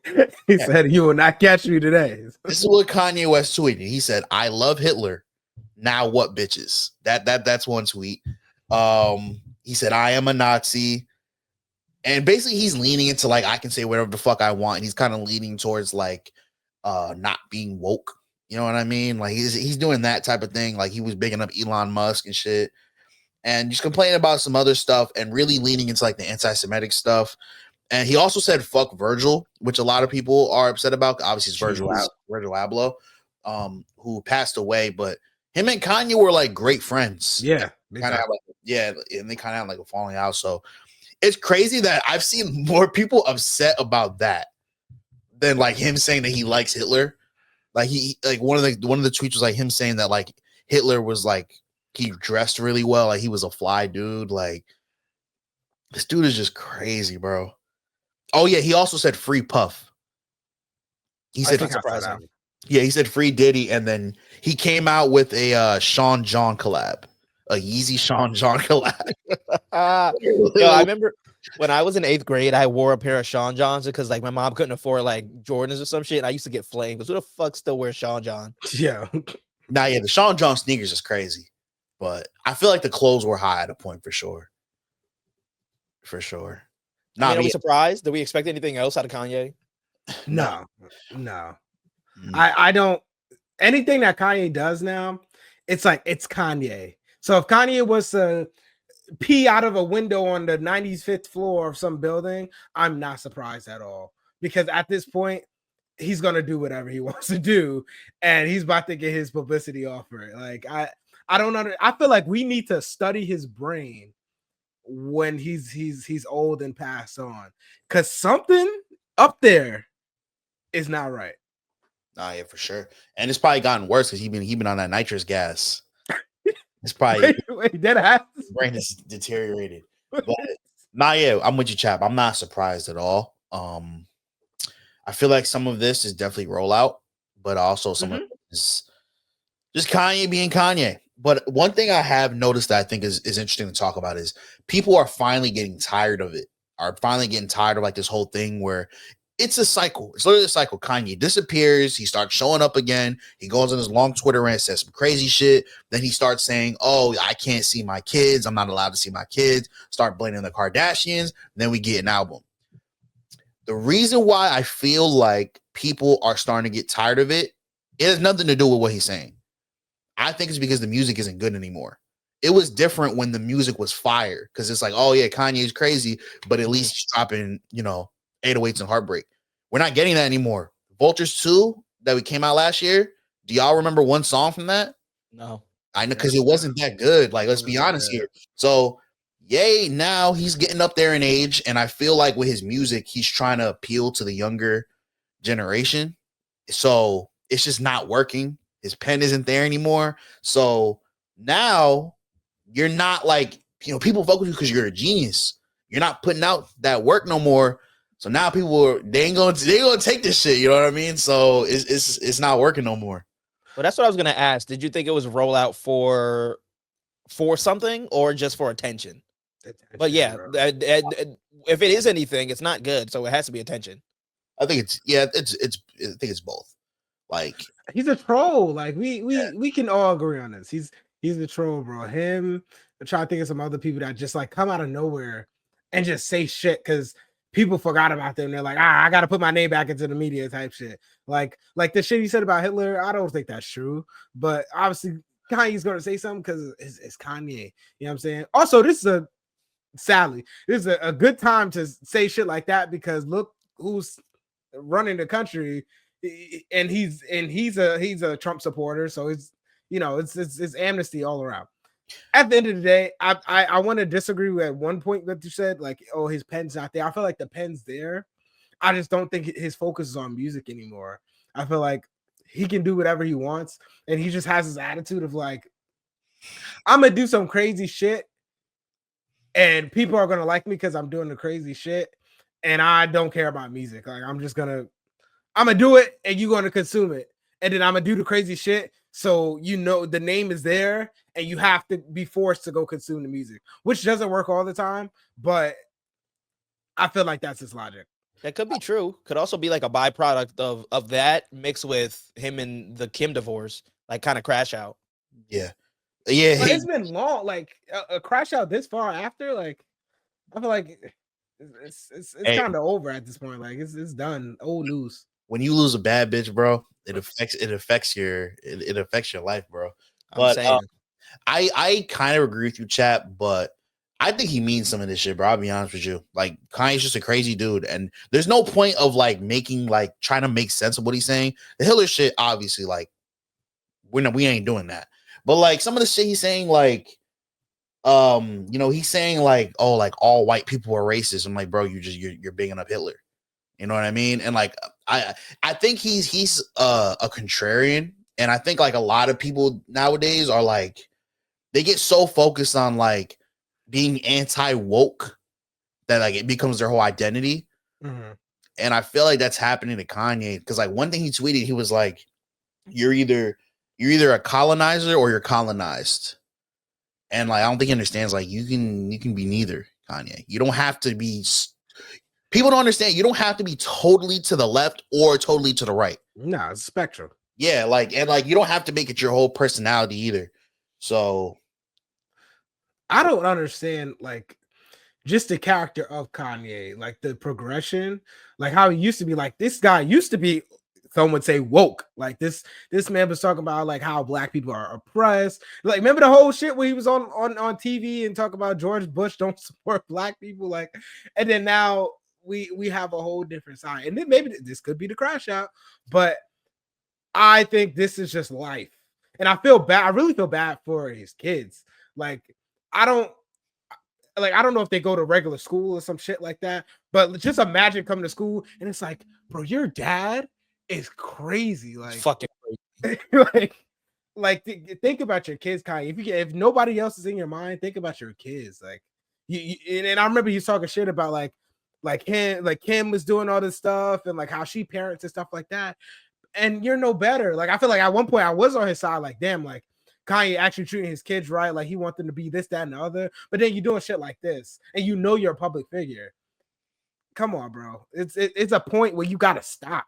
that. He said, "You will not catch me today." This is what Kanye West tweeted. He said, "I love Hitler. Now what, bitches?" That's one tweet. He said, "I am a Nazi." And basically he's leaning into like I can say whatever the fuck I want. And he's kind of leaning towards like not being woke. You know what I mean? Like he's doing that type of thing. Like he was bigging up Elon Musk and shit. And just complaining about some other stuff and really leaning into like the anti-Semitic stuff. And he also said fuck Virgil, which a lot of people are upset about. Obviously, it's Virgil Abloh, who passed away, but him and Kanye were like great friends. Yeah. And they kind of had like a falling out. So it's crazy that I've seen more people upset about that than like him saying that he likes Hitler. Like he like one of the tweets was like him saying that like Hitler was like he dressed really well, like he was a fly dude. Like this dude is just crazy, bro. Oh yeah, he also said free Puff. He said yeah, he said free Diddy, and then he came out with a Sean John collab, a Yeezy Sean John collab. Yo, I remember when I was in 8th grade, I wore a pair of Sean Johns because like my mom couldn't afford like Jordans or some shit. And I used to get flamed because who the fuck still wears Sean John? Yeah. Nah, yeah, the Sean John sneakers is crazy, but I feel like the clothes were high at a point for sure. For sure. Are we surprised? Did we expect anything else out of Kanye? No. I don't. Anything that Kanye does now, it's like it's Kanye. So if Kanye was to pee out of a window on the 95th floor of some building, I'm not surprised at all. Because at this point, he's gonna do whatever he wants to do, and he's about to get his publicity offer. Like I don't know. I feel like we need to study his brain when he's old and passed on, because something up there is not right. Nah, yeah, for sure. And it's probably gotten worse because he been on that nitrous gas. It's probably wait, that has brain is deteriorated. But nah, yeah, I'm with you, Chap. I'm not surprised at all. I feel like some of this is definitely rollout, but also some of it is just Kanye being Kanye. But one thing I have noticed that I think is interesting to talk about is people are finally getting tired of it. Are finally getting tired of like this whole thing where it's a cycle. It's literally a cycle. Kanye disappears. He starts showing up again. He goes on his long Twitter rant, says some crazy shit. Then he starts saying, "Oh, I can't see my kids. I'm not allowed to see my kids." Start blaming the Kardashians. Then we get an album. The reason why I feel like people are starting to get tired of it, it has nothing to do with what he's saying. I think it's because the music isn't good anymore. It was different when the music was fire because it's like, oh yeah, Kanye's crazy, but at least he's dropping, 808s and Heartbreak. We're not getting that anymore. Vultures 2 that we came out last year. Do y'all remember one song from that? No. I know, because it wasn't that good. Like, let's be honest here. So, yay, now he's getting up there in age, and I feel like with his music, he's trying to appeal to the younger generation. So it's just not working. His pen isn't there anymore. So now you're not like, people fuck with you because you're a genius. You're not putting out that work no more. So now people they ain't gonna take this shit. You know what I mean? So it's not working no more. Well, that's what I was gonna ask. Did you think it was rollout for something or just for attention? But yeah, if it is anything, it's not good. So it has to be attention. I think it's both. Like he's a troll. Like we can all agree on this. He's a troll, bro. Him. I'm trying to think of some other people that just like come out of nowhere and just say shit because people forgot about them. They're like, I got to put my name back into the media type shit. Like the shit he said about Hitler. I don't think that's true, but obviously Kanye's going to say something because it's Kanye. You know what I'm saying? Also, this is a good time to say shit like that because look who's running the country, and he's a Trump supporter. So it's amnesty all around. At the end of the day, I want to disagree with one point that you said, like, oh, his pen's not there. I feel like the pen's there. I just don't think his focus is on music anymore. I feel like he can do whatever he wants, and he just has this attitude of like, I'm gonna do some crazy shit, and people are gonna like me because I'm doing the crazy shit, and I don't care about music. Like I'm gonna do it, and you're gonna consume it, and then I'm gonna do the crazy shit. So the name is there, and you have to be forced to go consume the music, which doesn't work all the time, but I feel like that's his logic. That could be true. Could also be like a byproduct of that mixed with him and the Kim divorce, like kind of crash out. Yeah. But it's been long. Like a crash out this far after, like I feel like it's kind of over at this point. Like it's done. Old news. When you lose a bad bitch, bro, it affects your life, bro. But I kind of agree with you, Chap, but I think he means some of this shit, bro. I'll be honest with you. Like, Kanye's just a crazy dude, and there's no point of like trying to make sense of what he's saying. The Hitler shit, obviously, like, we ain't doing that. But like some of the shit he's saying, like, he's saying like, oh, like all white people are racist. I'm like, bro, you're bigging up Hitler. You know what I mean? And like, I think he's a contrarian, and I think like a lot of people nowadays are like, they get so focused on like being anti-woke that like it becomes their whole identity. Mm-hmm. And I feel like that's happening to Kanye, because like one thing he tweeted, he was like, you're either a colonizer or you're colonized. And like I don't think he understands, like you can be neither, Kanye. You don't have to be, people don't understand, you don't have to be totally to the left or totally to the right. Nah, it's a spectrum. Yeah, like, and like you don't have to make it your whole personality either. So I don't understand like just the character of Kanye, like the progression, like how he used to be. Like this guy used to be, some would say, woke. Like this man was talking about like how black people are oppressed. Like remember the whole shit where he was on TV and talk about George Bush don't support black people. Like, and then now we have a whole different side. And then maybe this could be the crash out, but I think this is just life. And I feel bad. I really feel bad for his kids. Like I don't know if they go to regular school or some shit like that, but just imagine coming to school and it's like, bro, your dad is crazy. Like fucking crazy. like think about your kids, Kanye. If nobody else is in your mind, think about your kids. Like and I remember you talking shit about like Kim was doing all this stuff and like how she parents and stuff like that. And you're no better. Like I feel like at one point I was on his side, like damn, like Kanye actually treating his kids right, like he wants them to be this, that, and the other. But then you're doing shit like this, and you're a public figure. Come on, bro. It's a point where you gotta stop.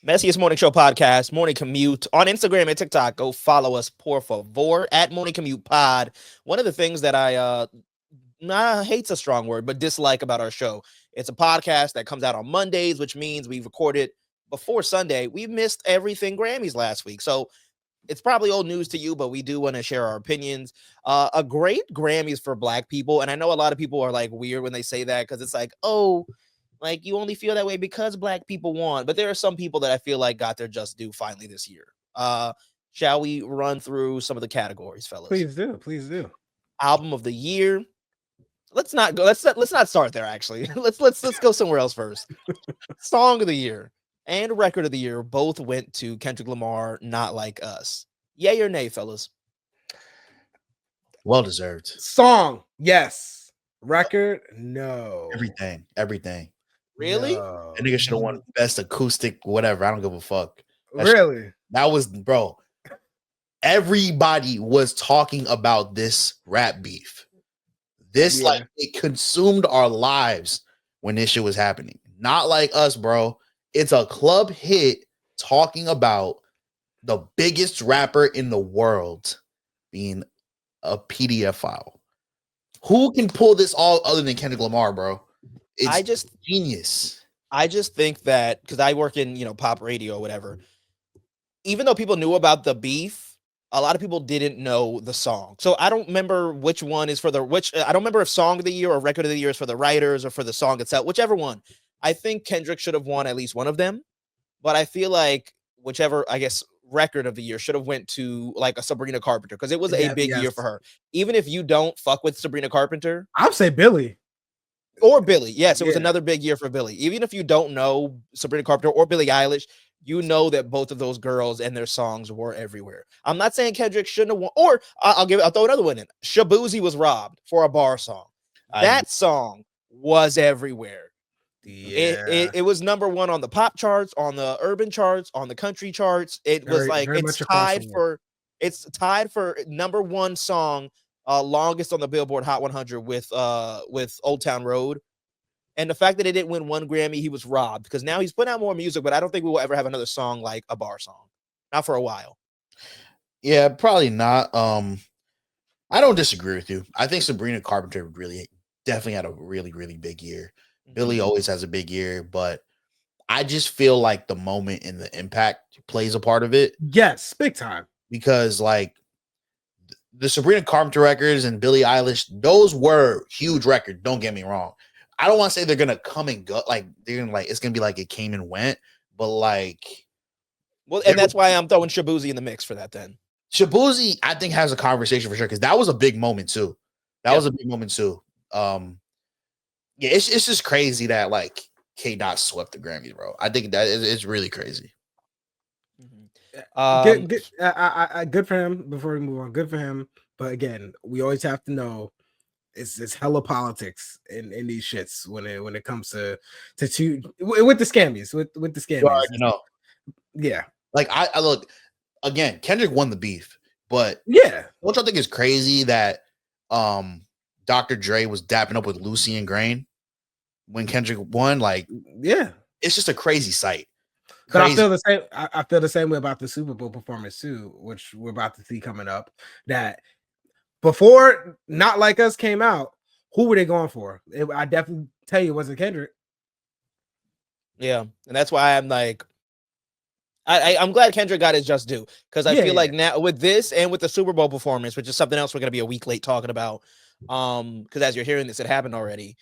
Messiest Morning Show podcast, Morning Commute on Instagram and TikTok. Go follow us, por favor, at Morning Commute Pod. One of the things that I hate's a strong word, but dislike about our show, it's a podcast that comes out on Mondays, which means we recorded before Sunday. We missed everything Grammys last week, so it's probably old news to you, but we do want to share our opinions. A great Grammys for Black people, and I know a lot of people are like weird when they say that because it's like, oh, like you only feel that way because Black people won, but there are some people that I feel like got their just due finally this year. Shall we run through some of the categories, fellas? Please do. Album of the year. Let's not start there. Actually, let's go somewhere else first. Song of the year and record of the year both went to Kendrick Lamar, Not Like Us. Yay or nay, fellas? Well deserved. Song, yes. Record, no. Everything. Really? No. That nigga should have won best acoustic, whatever. I don't give a fuck. Really? That was, bro. Everybody was talking about this rap beef. This like it consumed our lives when this shit was happening. Not Like Us, bro. It's a club hit talking about the biggest rapper in the world being a PDF file. Who can pull this all other than Kendrick Lamar, bro? It's genius. I just think that because I work in, pop radio or whatever, even though people knew about the beef, a lot of people didn't know the song. So I don't remember which one is for I don't remember if song of the year or record of the year is for the writers or for the song itself, whichever one. I think Kendrick should have won at least one of them, but I feel like whichever, I guess, record of the year should have went to like a Sabrina Carpenter because it was a big year for her. Even if you don't fuck with Sabrina Carpenter, I'd say Billy. Or Billie. Yes, it was another big year for Billie. Even if you don't know Sabrina Carpenter or Billie Eilish, you know that both of those girls and their songs were everywhere. I'm not saying Kendrick shouldn't have won, or I'll throw another one in. Shabuzi was robbed for a bar song. That song was everywhere. Yeah, It was number one on the pop charts, on the urban charts, on the country charts. It was Very- like very much across the board. it's tied for number one song, longest on the Billboard Hot 100 with Old Town Road. And the fact that it didn't win one Grammy, he was robbed, because now he's putting out more music, but I don't think we will ever have another song like a bar song. Not for a while. Yeah, probably not. I don't disagree with you. I think Sabrina Carpenter definitely had a really, really big year. Billy always has a big year, but I just feel like the moment and the impact plays a part of it. Yes, big time. Because like the Sabrina Carpenter records and Billie Eilish, those were huge records. Don't get me wrong. I don't want to say they're gonna come and go, like they're gonna like it's gonna be like it came and went, but like, well, and that's why I'm throwing Shabuzi in the mix for that. Then Shabuzi, I think, has a conversation for sure, because that was a big moment too. That was a big moment too. Yeah, it's just crazy that like K Dot swept the Grammys, bro. I think that it's really crazy. Good for him. Before we move on, good for him. But again, we always have to know it's hella politics in these shits when it comes to with the scammies with the scammies. You know, yeah. Like I look again. Kendrick won the beef, but yeah, don't y'all think it's crazy that Dr. Dre was dapping up with Lucy and Grain when Kendrick won? Like, yeah, it's just a crazy sight. But I feel the same. I feel the same way about the Super Bowl performance too, which we're about to see coming up. That before Not Like Us came out, who were they going for? I definitely tell you it wasn't Kendrick. Yeah, and that's why I'm like, I'm glad Kendrick got his just due, because I feel like now with this and with the Super Bowl performance, which is something else we're gonna be a week late talking about, because as you're hearing this, it happened already.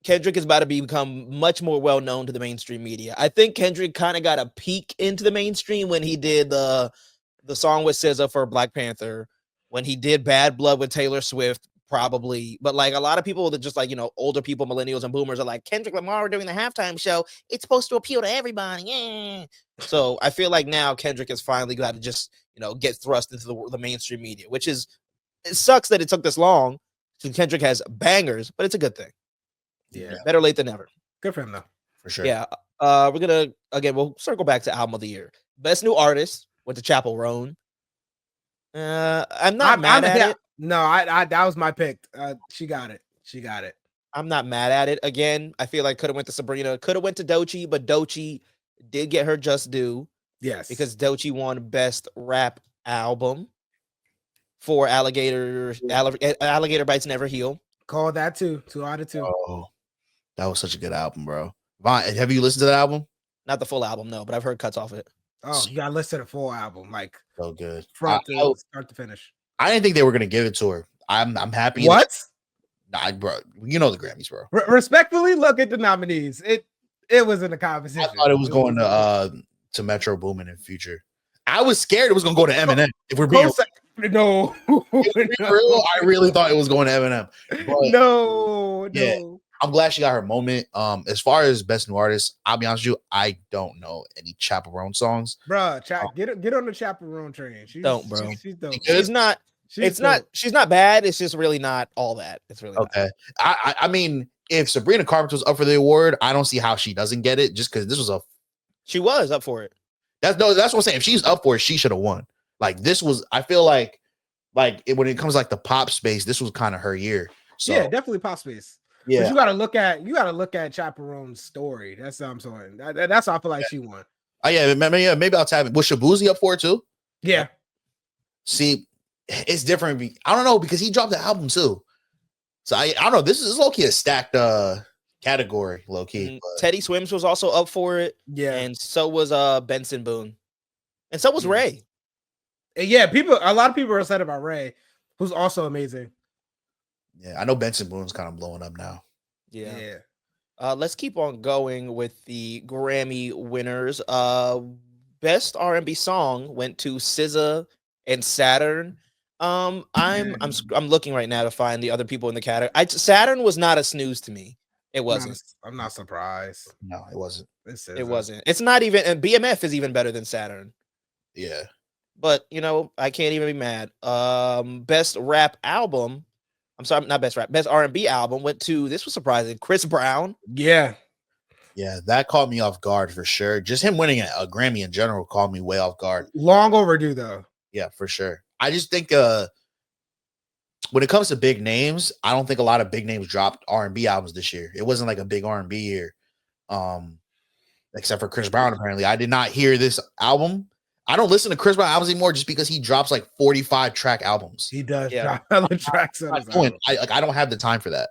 Kendrick is about to become much more well known to the mainstream media. I think Kendrick kind of got a peek into the mainstream when he did the song with SZA for Black Panther, when he did Bad Blood with Taylor Swift, probably. But like a lot of people that just like, older people, millennials and boomers are like, Kendrick Lamar doing the halftime show, it's supposed to appeal to everybody. Yeah. So I feel like now Kendrick has finally got to just, get thrust into the mainstream media, which is, it sucks that it took this long. So Kendrick has bangers, but it's a good thing. Yeah. Better late than never. Good for him though. For sure. Yeah. We'll circle back to album of the year. Best new artist went to Chapel Roan. I'm not mad at it. No, I that was my pick. She got it. I'm not mad at it. Again, I feel like could have went to Sabrina, could have went to Doechii, but Doechii did get her just due. Yes. Because Doechii won Best Rap Album for Alligator Bites Never Heal. Call that too. 2 out of 2. Oh, that was such a good album, bro. VONT, have you listened to that album? Not the full album, no, but I've heard cuts off it. Oh, you gotta listen to the full album, like so good, start to finish. I didn't think they were gonna give it to her. I'm happy. What? Bro, you know the Grammys, bro. Respectfully, look at the nominees. It was in the conversation. I thought it was going to Metro Boomin and Future. I was scared it was gonna go to Eminem. If we're being no, real, I really thought it was going to Eminem. No. Yeah, I'm glad she got her moment. As far as best new artist, I'll be honest with you, I don't know any Chaperone songs. Bro, get on the Chaperone train. She's dope. She's not. She's not bad. It's just really not all that. It's really okay. I mean, if Sabrina Carpenter was up for the award, I don't see how she doesn't get it. Just because she was up for it. That's what I'm saying. If she's up for it, she should have won. Like this was, I feel like when it comes to like the pop space, this was kind of her year. So yeah, definitely pop space. Yeah, but you gotta look at Chaperone's story. That's what I'm saying. That's how I feel like she won. Oh yeah, maybe I'll tap it. Was Shabuzi up for it too? Yeah. See, it's different. I don't know, because he dropped the album too. So I don't know. This is low key a stacked category, low key. Teddy Swims was also up for it. Yeah, and so was Benson Boone, and so was Ray. Yeah, a lot of people are upset about Ray, who's also amazing. Yeah, I know Benson Boone's kind of blowing up now. Yeah. Let's keep on going with the Grammy winners. Best R&B song went to SZA and Saturn. I'm looking right now to find the other people in the category. Saturn was not a snooze to me. It wasn't. I'm not surprised. No, it wasn't. It wasn't. It's not even. And BMF is even better than Saturn. Yeah. But I can't even be mad. Best rap album. I'm sorry, not best rap. Best R&B album went to. This was surprising. Chris Brown. Yeah. Yeah, that caught me off guard for sure. Just him winning a Grammy in general caught me way off guard. Long overdue though. Yeah, for sure. I just think when it comes to big names, I don't think a lot of big names dropped R&B albums this year. It wasn't like a big R&B year. Except for Chris Brown, apparently. I did not hear this album. I don't listen to Chris Brown albums anymore just because he drops like 45 track albums. He does drop hella tracks on his album. I don't have the time for that.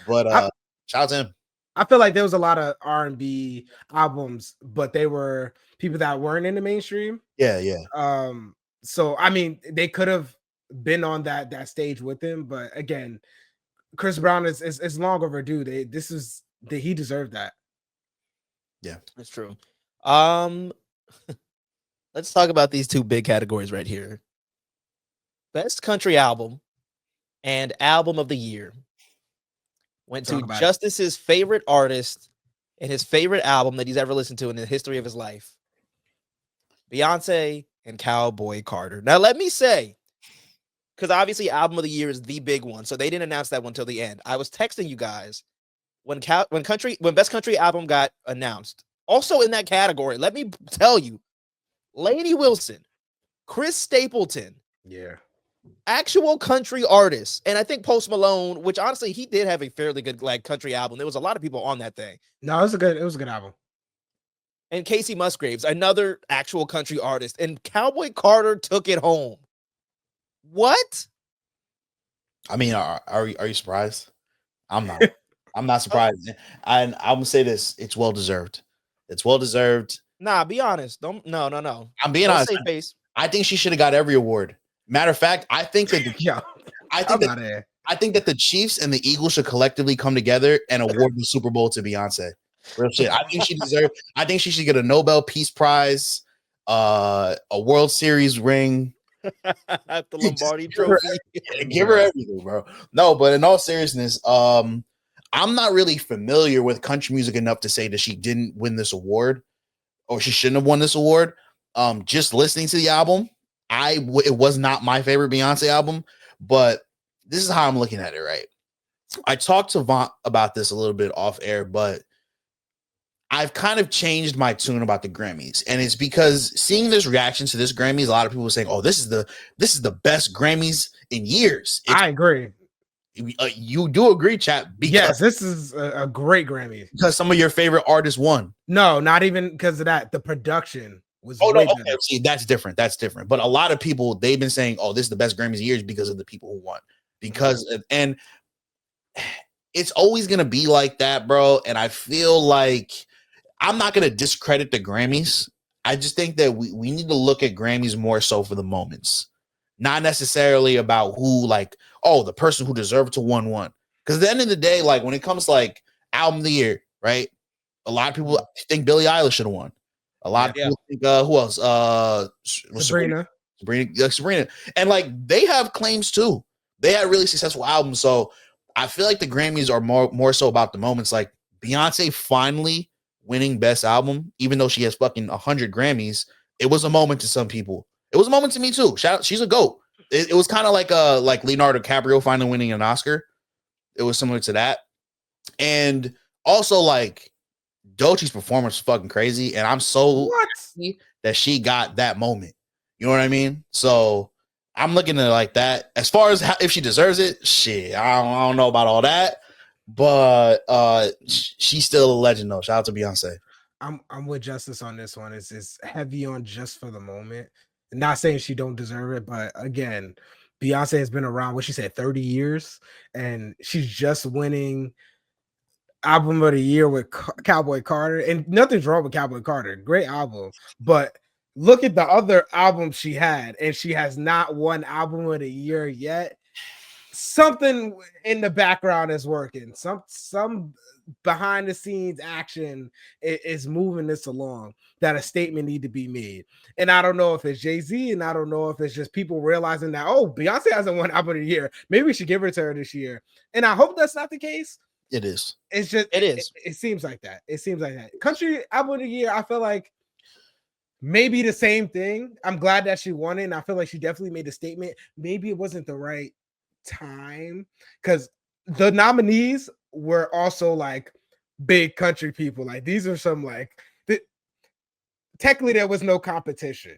But shout out to him. I feel like there was a lot of R&B albums, but they were people that weren't in the mainstream. Yeah, yeah. So I mean, they could have been on that stage with him, but again, Chris Brown is long overdue. He deserved that. Yeah, that's true. Let's talk about these two big categories right here. Best country album and album of the year went to Justice's favorite artist and his favorite album that he's ever listened to in the history of his life. Beyonce and Cowboy Carter. Now, let me say, because obviously album of the year is the big one, so they didn't announce that one till the end. I was texting you guys when best country album got announced. Also in that category, let me tell you, Lainey Wilson, Chris Stapleton, actual country artists, and I think Post Malone, which honestly he did have a fairly good country album. There was a lot of people on that thing. No, it was a good album. And Casey Musgraves, another actual country artist, and Cowboy Carter took it home. What? I mean, are you surprised? I'm not. I'm not surprised. And I'm gonna say this: it's well deserved. It's well deserved. Nah, be honest. No. I'm being honest. I think she should have got every award. Matter of fact, I think that I think that the Chiefs and the Eagles should collectively come together and award the Super Bowl to Beyonce. Real shit. I think she deserves. I think she should get a Nobel Peace Prize, a World Series ring, the Lombardi Trophy. Give her everything, bro. No, but in all seriousness, I'm not really familiar with country music enough to say that she didn't win this award or she shouldn't have won this award. Just listening to the album, it was not my favorite Beyonce album, but this is how I'm looking at it, right? I talked to VONT about this a little bit off air, but I've kind of changed my tune about the Grammys, and it's because seeing this reaction to this Grammys, a lot of people were saying, "Oh, this is the best Grammys in years." I agree. You do agree, Chap? Yes, this is a great Grammy because some of your favorite artists won. No, not even because of that. The production was. Oh no, okay. See, that's different. That's different. But a lot of people they've been saying, "Oh, this is the best Grammys in years" because of the people who won. And it's always gonna be like that, bro. And I feel like I'm not gonna discredit the Grammys. I just think that we need to look at Grammys more so for the moments, not necessarily about who the person who deserved to won. Because at the end of the day, when it comes to album of the year, right? A lot of people think Billie Eilish should have won. A lot of people think who else? Sabrina. And they have claims too. They had really successful albums. So I feel like the Grammys are more so about the moments. Like Beyonce finally winning best album, even though she has fucking 100 Grammys, it was a moment to some people. It was a moment to me too. Shout out, she's a GOAT. It was kind of like Leonardo DiCaprio finally winning an Oscar. It was similar to that. And also Doechie's performance was fucking crazy. And I'm so happy that she got that moment. You know what I mean? So I'm looking at it like that. As far as if she deserves it, shit, I don't know about all that. But she's still a legend though. Shout out to Beyonce. I'm with Justice on this one. It's heavy on just for the moment. Not saying she don't deserve it, but again, Beyonce has been around, what she said, 30 years, and she's just winning album of the year with Cowboy Carter. And nothing's wrong with Cowboy Carter. Great album. But look at the other albums she had, and she has not won album of the year yet. Something in the background is working. Some behind the scenes action is moving this along that a statement need to be made. And I don't know if it's Jay-Z, and I don't know if it's just people realizing that, oh, Beyonce hasn't won album of the year. Maybe we should give it to her this year. And I hope that's not the case. It is. It's just It is. It seems like that. It seems like that. Country album of the year. I feel like maybe the same thing. I'm glad that she won it, and I feel like she definitely made a statement. Maybe it wasn't the right time because the nominees were also like big country people. Like these are some like technically there was no competition.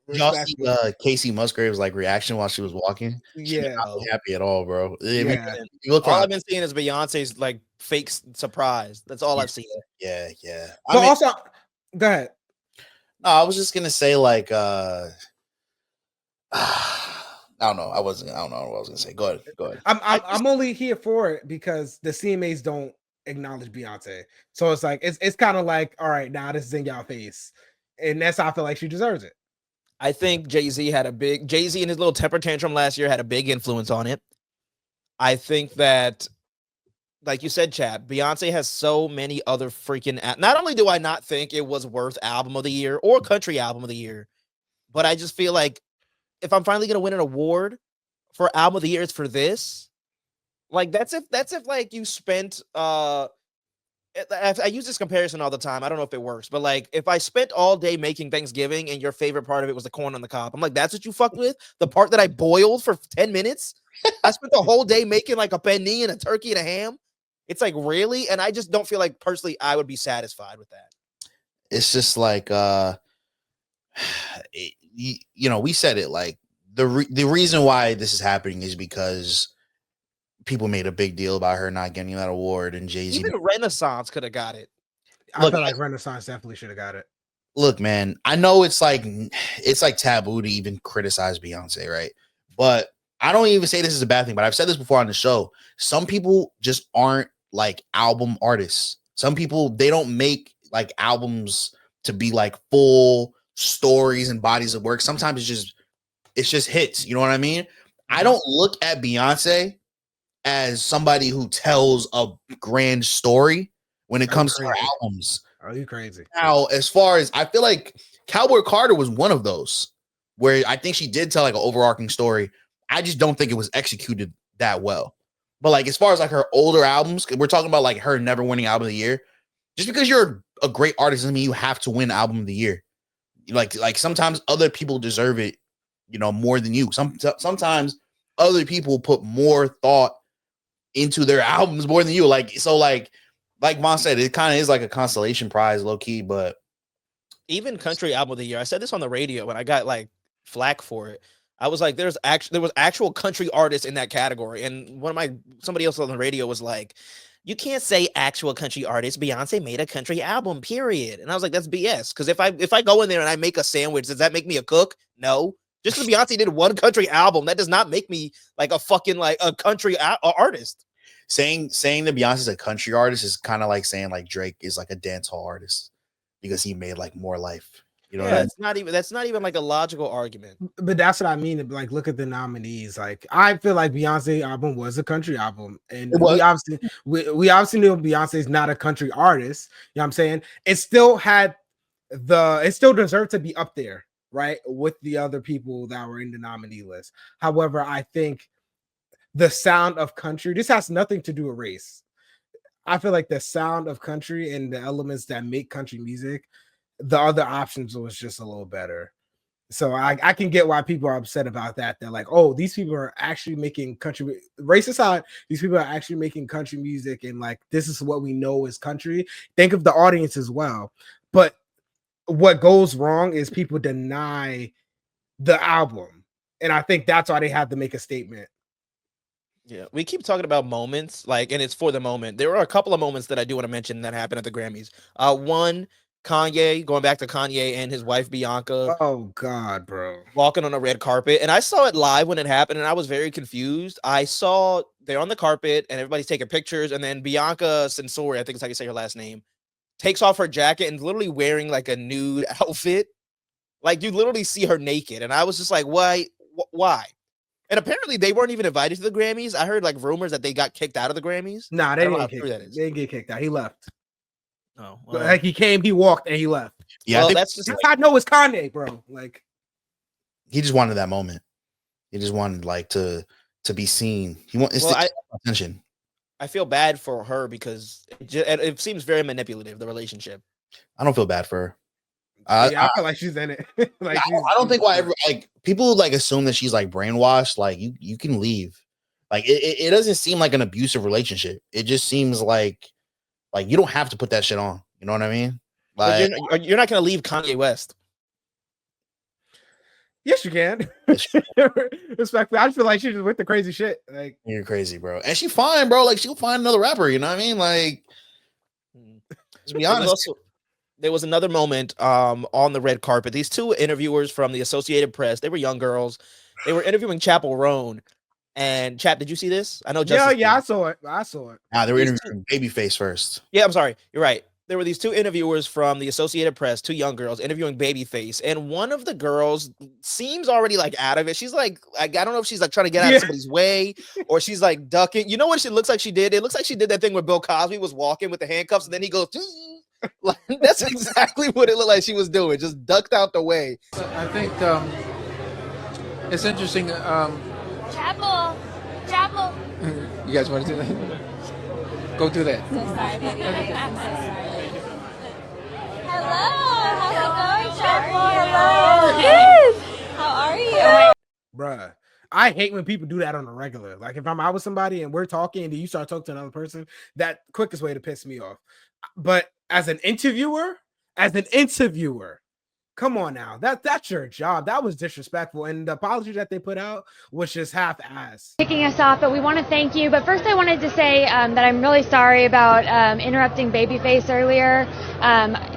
Y'all see Casey Musgrave's like reaction while she was walking? She did Yeah. not look happy at all, bro. Yeah. You look All around. I've been seeing is Beyonce's like fake surprise. That's all I've seen. Yeah. But also, go ahead. No, I was just gonna say like I don't know. I don't know what I was gonna say. Go ahead. I'm only here for it because the CMAs don't acknowledge Beyonce. So it's like it's kind of like, all right, now this is in y'all face. And that's how I feel like she deserves it. I think Jay-Z in his little temper tantrum last year had a big influence on it. I think that, like you said, Chap, Beyonce has so many other freaking not only do I not think it was worth album of the year or country album of the year, but I just feel like if I'm finally gonna win an award for album of the year, it's for this. Like that's if like you spent I use this comparison all the time. I don't know if it works, but like if I spent all day making Thanksgiving and your favorite part of it was the corn on the cob, I'm like, that's what you fucked with? The part that I boiled for 10 minutes? I spent the whole day making like a penne and a turkey and a ham. It's like, really? And I just don't feel like personally I would be satisfied with that. It's just like we said it, like the reason why this is happening is because people made a big deal about her not getting that award, and Jay-Z. Even Renaissance could have got it. I feel like Renaissance definitely should have got it. Look, man, I know it's like taboo to even criticize Beyonce, right? But I don't even say this is a bad thing, but I've said this before on the show. Some people just aren't like album artists. Some people, they don't make like albums to be like full stories and bodies of work. Sometimes it's just hits. You know what I mean? I don't look at Beyonce as somebody who tells a grand story when it comes to her albums. Are you crazy? Now, as far as I feel like Cowboy Carter was one of those where I think she did tell like an overarching story. I just don't think it was executed that well. But like as far as like her older albums, we're talking about like her never winning album of the year. Just because you're a great artist doesn't mean you have to win album of the year. Like sometimes other people deserve it, more than you. Sometimes other people put more thought into their albums more than you. Like Vaughn said, it kind of is like a consolation prize, low key. But even country album of the year, I said this on the radio and I got like flack for it. I was like, there was actual country artists in that category, and somebody else on the radio was like, you can't say actual country artist. Beyonce made a country album, period. And I was like, that's BS. Because if I go in there and I make a sandwich, does that make me a cook? No. Just because Beyonce did one country album, that does not make me like a fucking like a country artist. Saying that Beyonce's a country artist is kind of like saying like Drake is like a dancehall artist because he made like more life. That's not even like a logical argument. But that's what I mean. Like, look at the nominees. Like, I feel like Beyonce album was a country album, and we obviously know Beyonce's not a country artist. You know what I'm saying? It still deserved to be up there, right, with the other people that were in the nominee list. However, I think the sound of country, this has nothing to do with race. I feel like the sound of country and the elements that make country music, the other options was just a little better. So I can get why people are upset about that. They're like, oh, these people are actually making country, race aside, these people are actually making country music, and like this is what we know is country. Think of the audience as well. But what goes wrong is people deny the album. And I think that's why they have to make a statement. Yeah, we keep talking about moments, like, and it's for the moment. There are a couple of moments that I do want to mention that happened at the Grammys. One, Kanye, going back to Kanye and his wife Bianca. Oh God, bro. Walking on a red carpet. And I saw it live when it happened, and I was very confused. I saw they're on the carpet and everybody's taking pictures, and then Bianca Censori, I think is how you say her last name, takes off her jacket and literally wearing like a nude outfit. Like you literally see her naked. And I was just like, why? And apparently they weren't even invited to the Grammys. I heard like rumors that they got kicked out of the Grammys. Nah, they didn't get kicked out. He left. Oh, well, like he came, he walked, and he left. Yeah, well, that's I know it's Kanye, bro. Like he just wanted that moment. He just wanted like to be seen. He wants attention. I feel bad for her because it seems very manipulative, the relationship. I don't feel bad for her. I feel like she's in it. Like I don't think why like people like assume that she's like brainwashed. Like you can leave. Like it doesn't seem like an abusive relationship. It just seems like you don't have to put that shit on. You know what I mean? Like You're not going to leave Kanye West. Yes, you can. Respectfully, I just feel like she's just with the crazy shit. Like you're crazy, bro. And she's fine, bro. Like she'll find another rapper. You know what I mean? Like, to be honest. There was another moment on the red carpet. These two interviewers from the Associated Press, they were young girls. They were interviewing Chappell Roan. And Chap, did you see this? I know Justice. Yeah, I saw it. They were interviewing Babyface first. Yeah, I'm sorry. You're right. There were these two interviewers from the Associated Press, two young girls interviewing Babyface, and one of the girls seems already like out of it. She's like I don't know if she's like trying to get out of somebody's way or she's like ducking. You know what she looks like she did? It looks like she did that thing where Bill Cosby was walking with the handcuffs and then he goes, like, that's exactly what it looked like she was doing, just ducked out the way. I think it's interesting. Chapel. You guys want to do that? Go do that. So sorry, baby. I'm so sorry. Hello. How's it going, Chapel? Hello. Yes. How are you? Bruh. I hate when people do that on a regular. Like if I'm out with somebody and we're talking and then you start talking to another person, that quickest way to piss me off. But as an interviewer, come on now. That's your job. That was disrespectful. And the apology that they put out was just half-ass. Kicking us off, but we want to thank you. But first I wanted to say that I'm really sorry about interrupting Babyface earlier.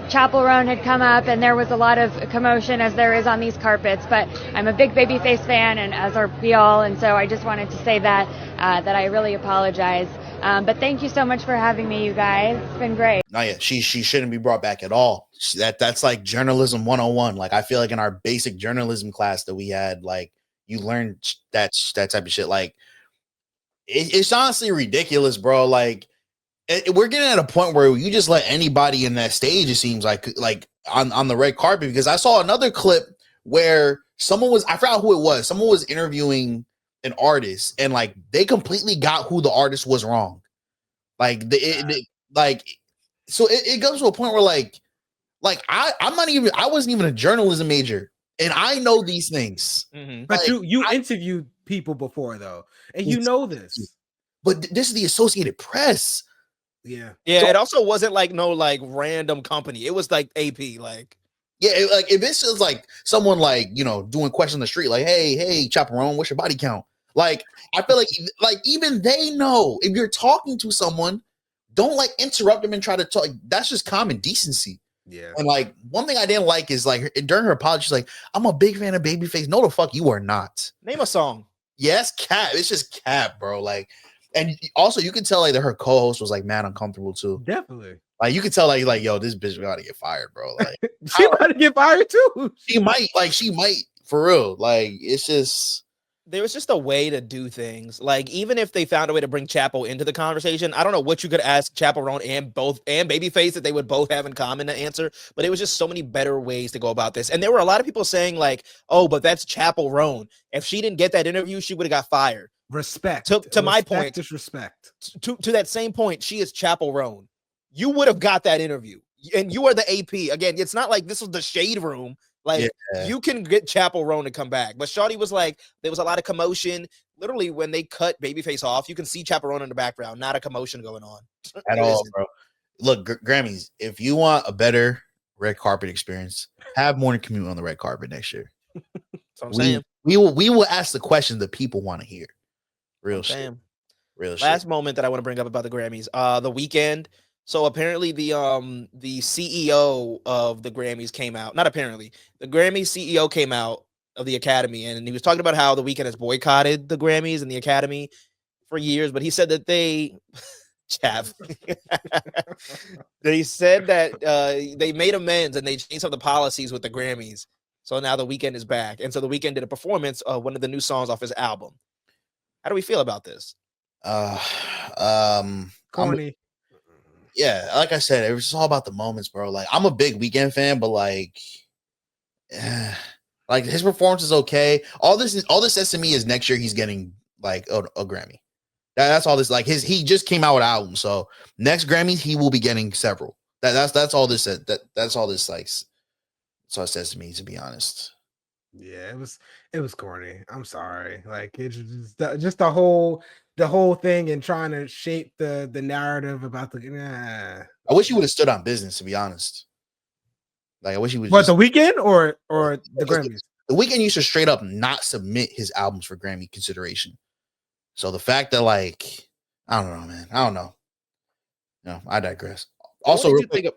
Chappell Roan had come up and there was a lot of commotion as there is on these carpets, but I'm a big Babyface fan and as are we all, and so I just wanted to say that I really apologize. But thank you so much for having me, you guys. It's been great. No, yeah, she shouldn't be brought back at all. That's like journalism 101. Like I feel like in our basic journalism class that we had, like you learned that type of shit. Like it's honestly ridiculous, bro. Like we're getting at a point where you just let anybody in that stage, it seems like on the red carpet, because I saw another clip where I forgot who it was. Someone was interviewing an artist and like they completely got who the artist was wrong. Like so it goes to a point where like I wasn't even a journalism major and I know these things. Mm-hmm. But like, you interviewed people before though, and you know this. But this is the Associated Press. Yeah. So, it also wasn't like no like random company. It was like AP. Like if this is like someone like doing questions on the street, like hey Chappell Roan, what's your body count? Like, I feel like even they know if you're talking to someone, don't like interrupt them and try to talk. That's just common decency. Yeah. And like one thing I didn't like is like during her apology, she's like, I'm a big fan of Babyface. No, the fuck you are not. Name a song. Yes, cap. It's just cap, bro. Like, and also you can tell like that her co-host was like mad uncomfortable too. Definitely. Like you could tell like yo, this bitch gotta get fired, bro. Like she about to get fired too. She might for real. Like it's just. There was just a way to do things. Like, even if they found a way to bring Chappell into the conversation, I don't know what you could ask Chappell Roan and Babyface that they would both have in common to answer, but it was just so many better ways to go about this. And there were a lot of people saying like, oh, but that's Chappell Roan. If she didn't get that interview, she would have got fired. Respect. To my point. Disrespect. To that same point, she is Chappell Roan. You would have got that interview. And you are the AP. Again, it's not like this was the shade room. Like, you can get Chappell Roan to come back. But Shawty was like, there was a lot of commotion. Literally, when they cut Babyface off, you can see Chappell Roan in the background. Not a commotion going on. At all, bro. Look, Grammys, if you want a better red carpet experience, have Morning Commute on the red carpet next year. That's what I'm saying. We will ask the questions that people want to hear. Real shit. Last moment that I want to bring up about the Grammys. The Weeknd. So apparently the CEO of the Grammys came out. Not apparently. The Grammy CEO came out of the Academy, and he was talking about how the Weeknd has boycotted the Grammys and the Academy for years, but he said that they they said that they made amends and they changed some of the policies with the Grammys. So now the Weeknd is back. And so the Weeknd did a performance of one of the new songs off his album. How do we feel about this? Corny. Yeah, like I said, it was just all about the moments, bro. Like, I'm a big Weeknd fan, but like his performance is okay. All this says to me is next year he's getting like a Grammy. That's all this. Like he just came out with an album, so next Grammys he will be getting several. That's all this said. That's all this like. So it says to me, to be honest. Yeah, it was corny. I'm sorry. Like it's just the whole thing and trying to shape the narrative about the. Nah. I wish he would have stood on business. To be honest, like I wish he was. What, the Weeknd or the Grammys? The Weeknd used to straight up not submit his albums for Grammy consideration. So the fact that like I don't know, man. I don't know. No, I digress. Also, real quick, I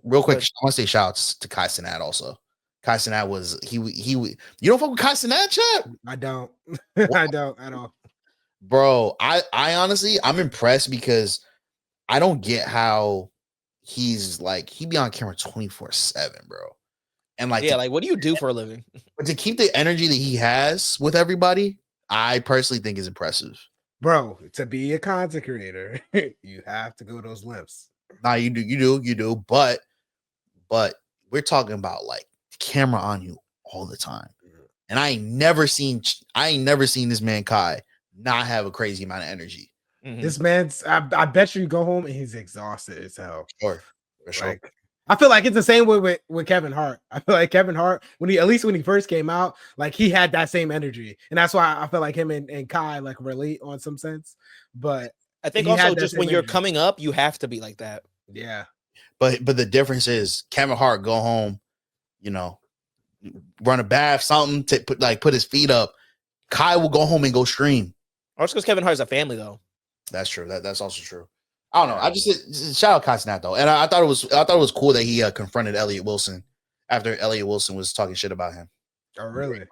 want to say shout outs to Kai Cenat also. Kai Cenat was he you don't fuck with Kai Cenat, chat? I don't. I don't at all. Bro, I honestly I'm impressed because I don't get how he's like he be on camera 24/7, bro. And like like what do you do for a living? But to keep the energy that he has with everybody, I personally think is impressive. Bro, to be a content creator, you have to go those lengths. Nah, you do. But we're talking about like camera on you all the time. And I ain't never seen this man Kai not have a crazy amount of energy. Mm-hmm. This man's I bet you go home and he's exhausted as hell. For sure. Like, I feel like it's the same way with Kevin Hart. I feel like Kevin Hart, when he first came out, like he had that same energy. And that's why I feel like him and Kai like relate on some sense. But I think also just when you're coming up, you have to be like that. Yeah. But the difference is Kevin Hart go home, you know, run a bath, something to put his feet up. Kai will go home and go stream. Or it's because Kevin Hart's a family though. That's true. That's also true. I don't know. I just shout out Kai Cenat though, and I thought it was cool that he confronted Elliott Wilson after Elliott Wilson was talking shit about him. Oh really?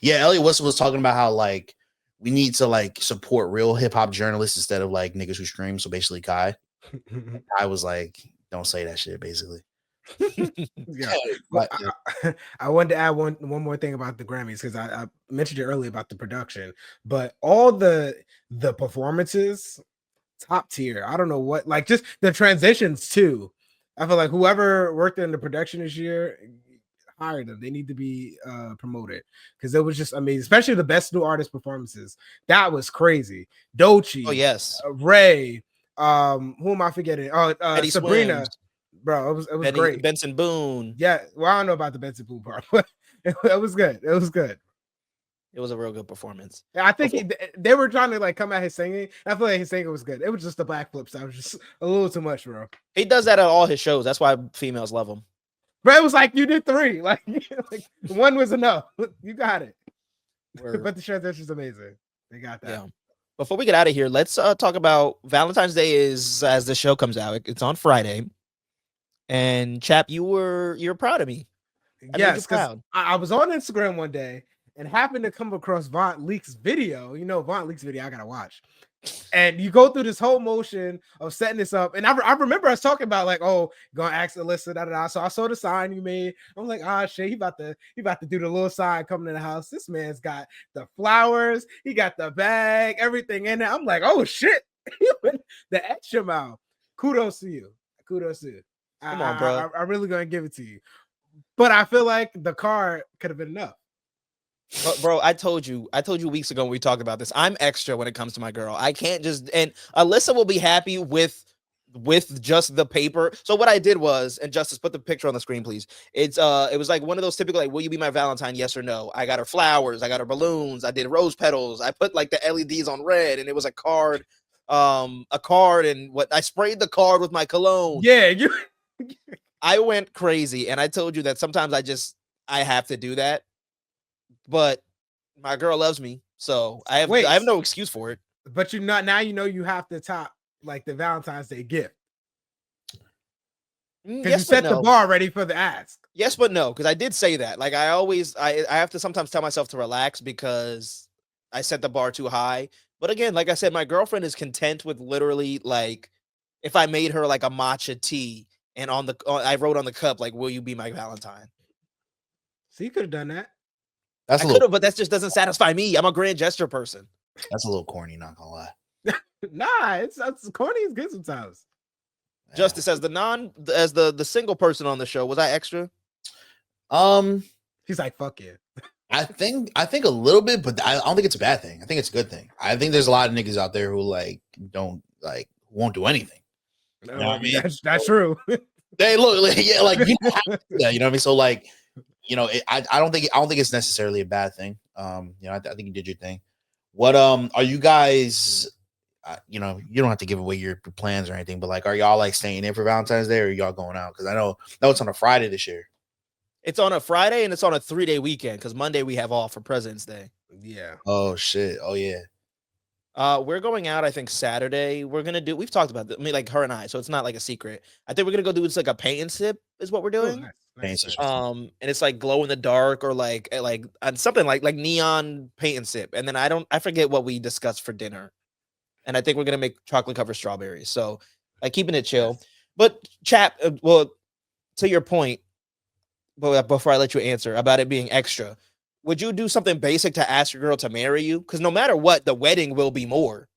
Yeah, Elliott Wilson was talking about how like we need to like support real hip hop journalists instead of like niggas who stream. So basically, Kai was like, "Don't say that shit." Basically. Yeah. But I wanted to add one more thing about the Grammys because I mentioned it earlier about the production, but all the performances. Top tier. I don't know what, like just the transitions too. I feel like whoever worked in the production this year, hire them. They need to be promoted because it was just amazing, especially the best new artist performances. That was crazy. Doechii. Oh yes. Ray. Who am I forgetting? Oh, Sabrina. Swims. Bro, it was great. Benson Boone. Yeah. Well, I don't know about the Benson Boone part, but it was good. It was good. It was a real good performance. I think they were trying to like come at his singing. I feel like his singing was good. It was just the back flips. That was just a little too much, bro. He does that at all his shows. That's why females love him. But it was like you did 3. Like one was enough. You got it. But the transition's amazing. They got that. Yeah. Before we get out of here, let's talk about Valentine's Day. Is as the show comes out. It's on Friday. And Chap, you're proud of me. Yes, because I was on Instagram one day and happened to come across VONT Leaks video. You know, VONT Leaks video I gotta watch. And you go through this whole motion of setting this up. And I remember us talking about like, oh, gonna ask Alyssa, da. So I saw the sign you made. I'm like, shit, he about to do the little sign coming in the house. This man's got the flowers, he got the bag, everything in there. I'm like, oh shit, the extra mile. Kudos to you. Come on, bro. I'm really gonna give it to you. But I feel like the car could have been enough. But bro, I told you weeks ago when we talked about this. I'm extra when it comes to my girl. I can't just, and Alyssa will be happy with just the paper. So what I did was, and Justice, put the picture on the screen, please. It was like one of those typical like, will you be my Valentine? Yes or no. I got her flowers, I got her balloons, I did rose petals, I put like the LEDs on red, and it was a card, and what I sprayed the card with my cologne. Yeah, I went crazy, and I told you that sometimes I have to do that. But my girl loves me, so I have no excuse for it. But you have to top like the Valentine's Day gift. Because you set the bar ready for the ask. Yes, but no, because I did say that. Like I have to sometimes tell myself to relax because I set the bar too high. But again, like I said, my girlfriend is content with literally like if I made her like a matcha tea and I wrote on the cup like, "Will you be my Valentine?" So you could have done that. I could have, but that just doesn't satisfy me. I'm a grand gesture person. That's a little corny, not gonna lie. Nah, it's corny is good sometimes. Justice, as the single person on the show, was I extra? He's like, fuck yeah. I think a little bit, but I don't think it's a bad thing. I think it's a good thing. I think there's a lot of niggas out there who like don't like won't do anything. You know what I mean? That's true. They look like, yeah, like you don't have to do that, you know what I mean? So like, you know, I don't think it's necessarily a bad thing. You know, I think you did your thing. What are you guys? You know, you don't have to give away your plans or anything, but like, are y'all like staying in for Valentine's Day or are y'all going out? Because I know it's on a Friday this year. It's on a Friday and it's on a 3-day weekend because Monday we have off for President's Day. Yeah. Oh shit. Oh yeah. We're going out, I think Saturday. We've talked about this. I mean, like her and I, so it's not like a secret. I think we're gonna go do it's like a paint and sip is what we're doing. Nice. And it's like glow in the dark or like something like neon paint and sip. And then I forget what we discussed for dinner. And I think we're gonna make chocolate covered strawberries. So like keeping it chill. Yes. But Chap, well, to your point, but before I let you answer about it being extra, would you do something basic to ask your girl to marry you? Because no matter what, the wedding will be more.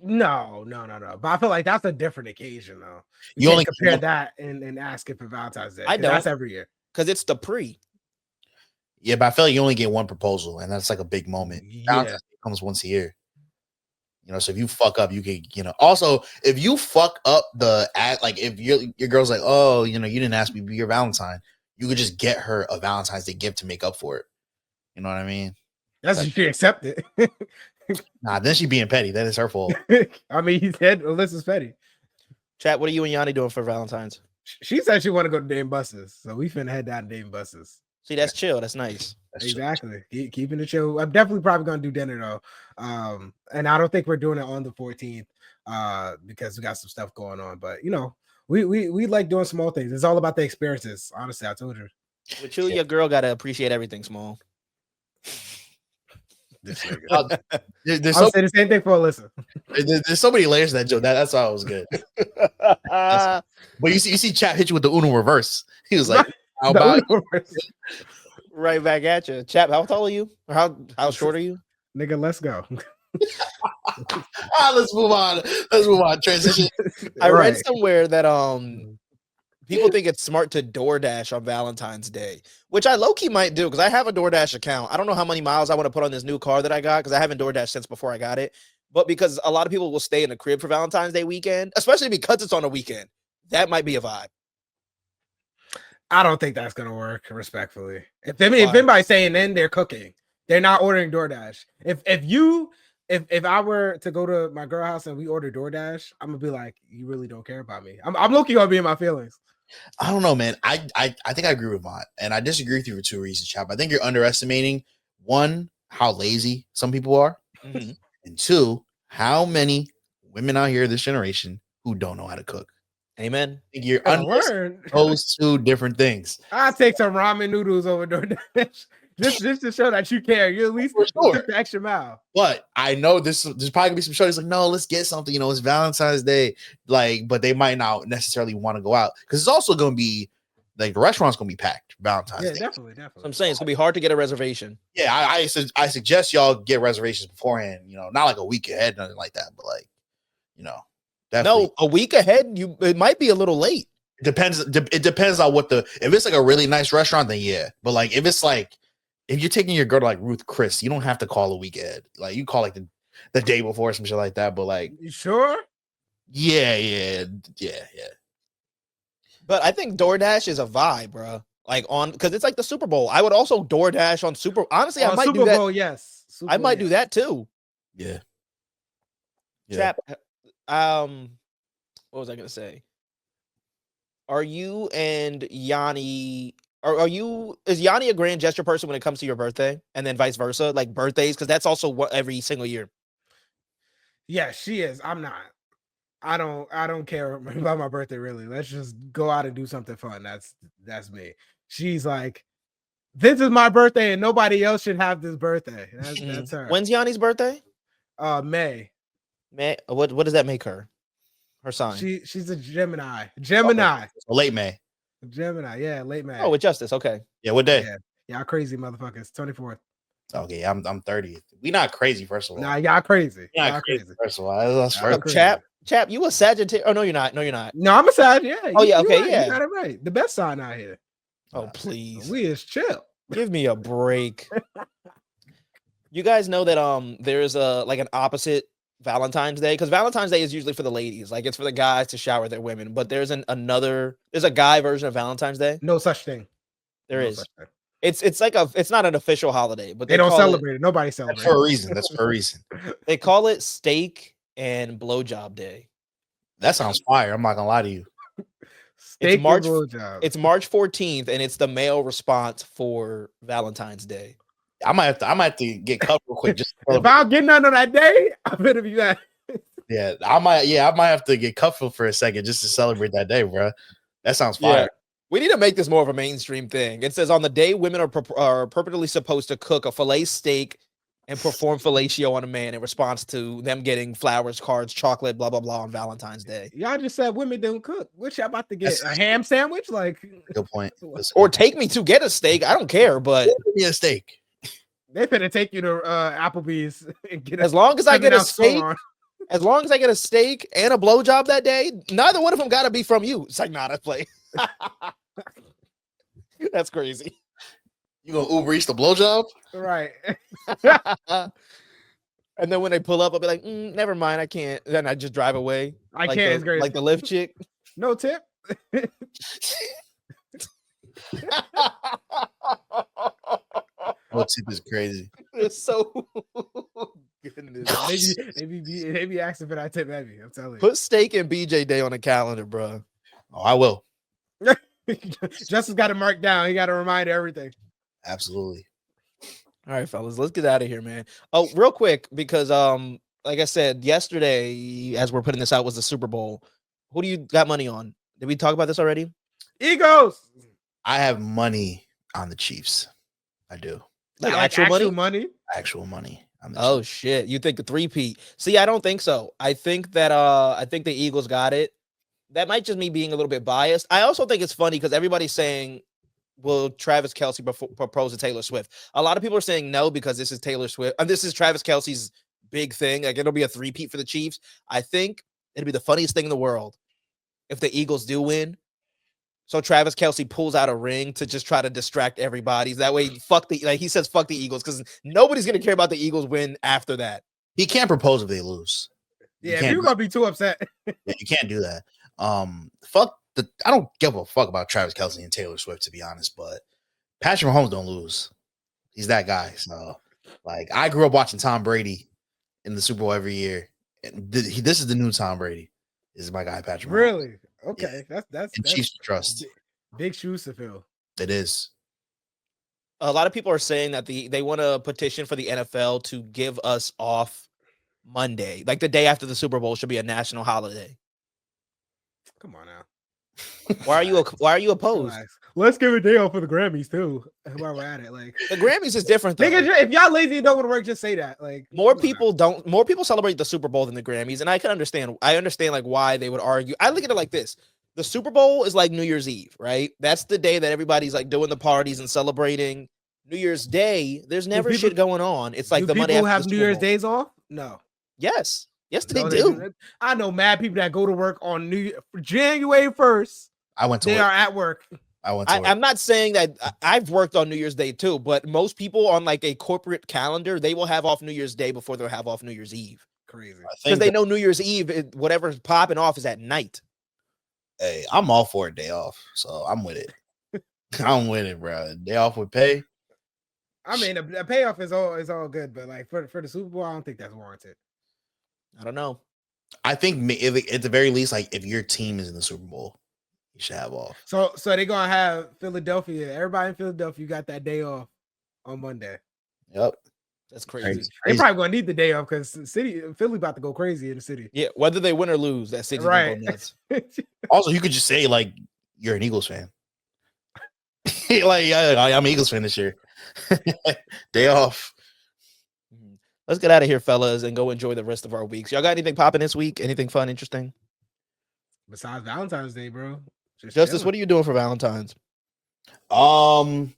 No. But I feel like that's a different occasion, though. You only can't compare that and ask it for Valentine's Day. I don't. That's every year. Because it's the pre. Yeah, but I feel like you only get one proposal, and that's like a big moment. Yeah. Valentine's Day comes once a year. You know, so if you fuck up, you could, you know. Also, if you fuck up like if your girl's like, oh, you know, you didn't ask me to be your Valentine, you could just get her a Valentine's Day gift to make up for it. You know what I mean? That's if she accept it. Nah, then she being petty. That is her fault. I mean, he said Alyssa's petty. Chat, what are you and Yanni doing for Valentine's? She said she want to go to Dame Buster's, so we finna head down to Dame Buster's. See, that's chill. That's nice. Exactly. Keeping it chill. I'm definitely probably gonna do dinner though. And I don't think we're doing it on the 14th because we got some stuff going on. But you know, we like doing small things. It's all about the experiences. Honestly, I told you. With you, your girl gotta appreciate everything small. This nigga. I'll say the same thing for Alyssa. There's so many layers to that joke. That's why it was good. But you see, Chat hit you with the Uno reverse. He was like, "How about right back at you, Chap? How tall are you? Or how short are you, nigga? Let's go." Let's move on. Transition. I read somewhere that people think it's smart to DoorDash on Valentine's Day, which I low-key might do because I have a DoorDash account. I don't know how many miles I want to put on this new car that I got because I haven't DoorDash since before I got it. But because a lot of people will stay in the crib for Valentine's Day weekend, especially because it's on a weekend, that might be a vibe. I don't think that's gonna work, respectfully. If anybody's saying then they're cooking, they're not ordering DoorDash. If I were to go to my girl house and we order DoorDash, I'm gonna be like, you really don't care about me. I'm looking gonna be in my feelings. I don't know, man. I think I agree with Vaunt, and I disagree with you for two reasons, Chap. I think you're underestimating one, how lazy some people are, and two, how many women out here this generation who don't know how to cook. Amen. I think you're underestimating those two different things. I take some ramen noodles over DoorDash. Just to show that you care. You at least took the extra mile. But I know there's probably gonna be some shows like, no, let's get something. You know, it's Valentine's Day. Like, but they might not necessarily want to go out because it's also gonna be like the restaurant's gonna be packed Valentine's Day. Definitely. So I'm saying it's gonna be hard to get a reservation. Yeah, I suggest y'all get reservations beforehand. You know, not like a week ahead, nothing like that, but like, you know, definitely. No, a week ahead. It might be a little late. It depends on if it's like a really nice restaurant, then yeah. But like if it's like if you're taking your girl to like Ruth Chris, you don't have to call a week ahead. Like you call like the day before or some shit like that. But like, you sure? Yeah. But I think DoorDash is a vibe, bro. Like because it's like the Super Bowl. I would also DoorDash on Super. Honestly, I might Super do that. Bowl, yes. I might do that too. Yeah. Chap. What was I gonna say? Are you and Yanni? Is Yanni a grand gesture person when it comes to your birthday, and then vice versa, like birthdays? Because that's also what every single year. Yeah, she is. I'm not. I don't care about my birthday really. Let's just go out and do something fun. That's me. She's like, this is my birthday, and nobody else should have this birthday. That's her. When's Yanni's birthday? May. May. What does that make her? Her sign. She's a Gemini. Okay. So late May. Gemini, yeah, late May. Oh, with Justice, okay. Yeah, what day? Yeah, y'all crazy motherfuckers. 24th. Okay, I'm 30th. We not crazy, first of all. Nah, y'all crazy. Y'all crazy. First of all, that's first. Chap, you a Sagittarius? Oh no, you're not. No, you're not. No, I'm a Sag. Yeah. Oh yeah, okay, right. yeah. You got it right. The best sign out here. Oh please. We is chill. Give me a break. You guys know that there's a like an opposite Valentine's Day, because Valentine's Day is usually for the ladies, like it's for the guys to shower their women. But there's there's a guy version of Valentine's Day. No such thing. There No is. such thing. It's not an official holiday, but They don't celebrate it. Nobody celebrates for a reason. That's for a reason. They call it Steak and Blowjob Day. That sounds fire. I'm not gonna lie to you. Steak It's March. and blowjob. It's March 14th, and it's the male response for Valentine's Day. I might have to get cut real quick. Just if I'm getting none on that day, I better be that. yeah, I might have to get cut for a second just to celebrate that day, bro. That sounds fire. Yeah. We need to make this more of a mainstream thing. It says on the day women are purportedly supposed to cook a filet steak and perform fellatio on a man in response to them getting flowers, cards, chocolate, blah, blah, blah on Valentine's Day. Y'all just said women don't cook. What y'all about to get? A ham sandwich? Like, good point. Or take me to get a steak. I don't care, but give me a steak. They finna take you to Applebee's and get as long as I get a steak. As long as I get a steak and a blowjob that day, neither one of them got to be from you. It's like, nah, that's play. That's crazy. You gonna Uber Eats the blowjob? Right. And then when they pull up, I'll be like, never mind, I can't. Then I just drive away. I like can't. It's great. Like the Lyft chick. No tip. No tip is crazy. It's so goodness. Maybe asking for that tip heavy. I'm telling you. Put Steak and BJ Day on the calendar, bro. Oh, I will. Justin's got to mark down. He got to remind everything. Absolutely. All right, fellas, let's get out of here, man. Oh, real quick, because like I said yesterday, as we're putting this out, was the Super Bowl. Who do you got money on? Did we talk about this already? Eagles. I have money on the Chiefs. I do. Like actual money? Actual money. Oh shit! You think the three-peat? See, I don't think so. I think that I think the Eagles got it. That might just me being a little bit biased. I also think it's funny because everybody's saying, will Travis Kelce propose to Taylor Swift? A lot of people are saying no because this is Taylor Swift. And this is Travis Kelce's big thing. Like, it'll be a three-peat for the Chiefs. I think it'd be the funniest thing in the world if the Eagles do win. So Travis Kelce pulls out a ring to just try to distract everybody. That way, he says fuck the Eagles, because nobody's gonna care about the Eagles win after that. He can't propose if they lose. Yeah, you're gonna be too upset. Yeah, you can't do that. I don't give a fuck about Travis Kelce and Taylor Swift, to be honest, but Patrick Mahomes don't lose. He's that guy. So, like, I grew up watching Tom Brady in the Super Bowl every year. And this is the new Tom Brady. This is my guy, Patrick Mahomes. Really? Okay, yeah. that's Chiefs trust. Big shoes to fill. It is. A lot of people are saying that they want to petition for the NFL to give us off Monday, like the day after the Super Bowl should be a national holiday. Come on now. Why are you opposed? Let's give a day off for the Grammys too. While we're at it, like the Grammys is different. Though. If y'all lazy and don't want to work, just say that. Like more people celebrate the Super Bowl than the Grammys, and I can understand. I understand like why they would argue. I look at it like this: the Super Bowl is like New Year's Eve, right? That's the day that everybody's like doing the parties and celebrating. New Year's Day, there's never shit going on. It's like the Monday after have the New Super Year's Bowl. days off. No. Yes, they No, do. I know mad people that go to work on January 1st. I went to They work. are at work. I went to work. I'm not saying that I've worked on New Year's Day too, but most people on like a corporate calendar, they will have off New Year's Day before they'll have off New Year's Eve. Crazy. Because they know New Year's Eve, whatever's popping off is at night. Hey, I'm all for a day off, so I'm with it. I'm with it, bro. Day off with pay. I mean, the payoff is all good, but like for the Super Bowl, I don't think that's warranted. I don't know. I think if, at the very least, like if your team is in the Super Bowl, you should have off. So they're gonna have Philadelphia. Everybody in Philadelphia got that day off on Monday. Yep, that's crazy. They probably gonna need the day off because Philly about to go crazy in the city. Yeah, whether they win or lose, that city's right. gonna go nuts. Also, you could just say like you're an Eagles fan. Like I'm an Eagles fan this year. Day off. Let's get out of here, fellas, and go enjoy the rest of our weeks. Y'all got anything popping this week? Anything fun, interesting? Besides Valentine's Day, bro. Justice, chilling. what are you doing for Valentine's? I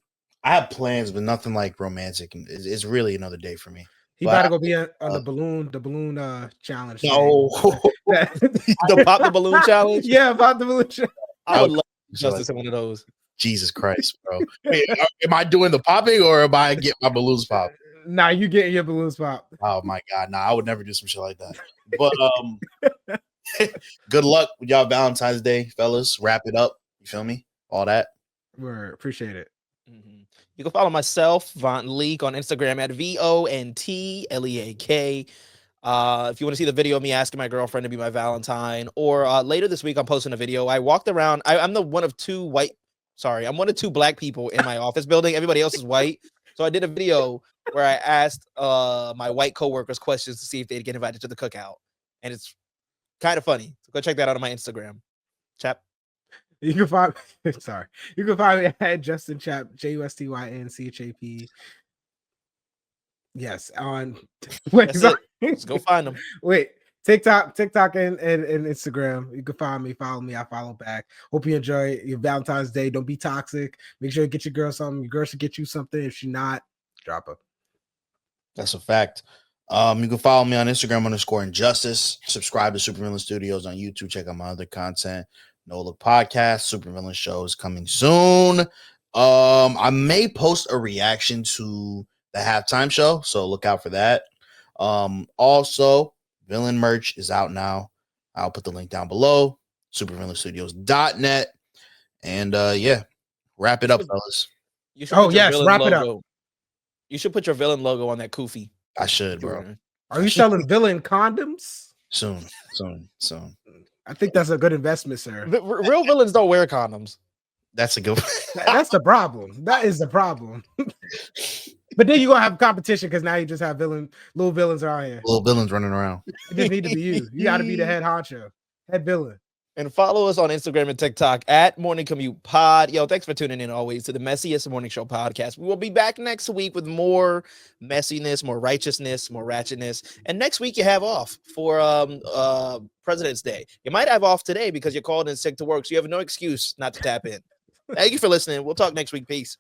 have plans, but nothing like romantic. It's really another day for me. He about to go be on the balloon challenge. No, the pop the balloon challenge. Yeah, pop the balloon challenge. I would love Justice in one of those. Jesus Christ, bro. Wait, am I doing the popping or am I getting my balloons popped? Nah, you getting your balloons popped. Oh my God. Nah, I would never do some shit like that. But good luck with y'all Valentine's Day, fellas. Wrap it up. You feel me? All that. Word, appreciate it. You can follow myself, VONT Leak, on Instagram at VONTLEAK. If you want to see the video of me asking my girlfriend to be my Valentine, or later this week, I'm posting a video. I walked around. I'm one of two black people in my office building. Everybody else is white. So I did a video where I asked my white coworkers questions to see if they'd get invited to the cookout. And it's kind of funny. So go check that out on my Instagram. Chap. You can find You can find me at Justin Chap, JUSTYNCHAP. Yes, on wait, Let's go find them. Wait, TikTok and Instagram. You can find me, follow me, I follow back. Hope you enjoy your Valentine's Day. Don't be toxic. Make sure you get your girl something. Your girl should get you something. If she's not, drop her. That's a fact. You can follow me on Instagram _Injustice. Subscribe to Supervillain Studios on YouTube. Check out my other content. No Look Podcast. Supervillain Show is coming soon. I may post a reaction to the halftime show, so look out for that. Also, Villain merch is out now. I'll put the link down below. Supervillainstudios.net. And yeah, wrap it up, fellas. Wrap it up. You should put your villain logo on that kufi. I should, bro. Are you selling villain condoms? Soon. I think that's a good investment, sir. Real villains don't wear condoms. That's a good one. That's the problem. That is the problem. But then you're gonna have competition because now you just have little villains around here. Little villains running around. It just need to be you. You got to be the head honcho, head villain. And follow us on Instagram and TikTok at Morning Commute Pod. Yo, thanks for tuning in always to the Messiest Morning Show podcast. We will be back next week with more messiness, more righteousness, more ratchetness. And next week you have off for President's Day. You might have off today because you're called in sick to work, so you have no excuse not to tap in. Thank you for listening. We'll talk next week. Peace.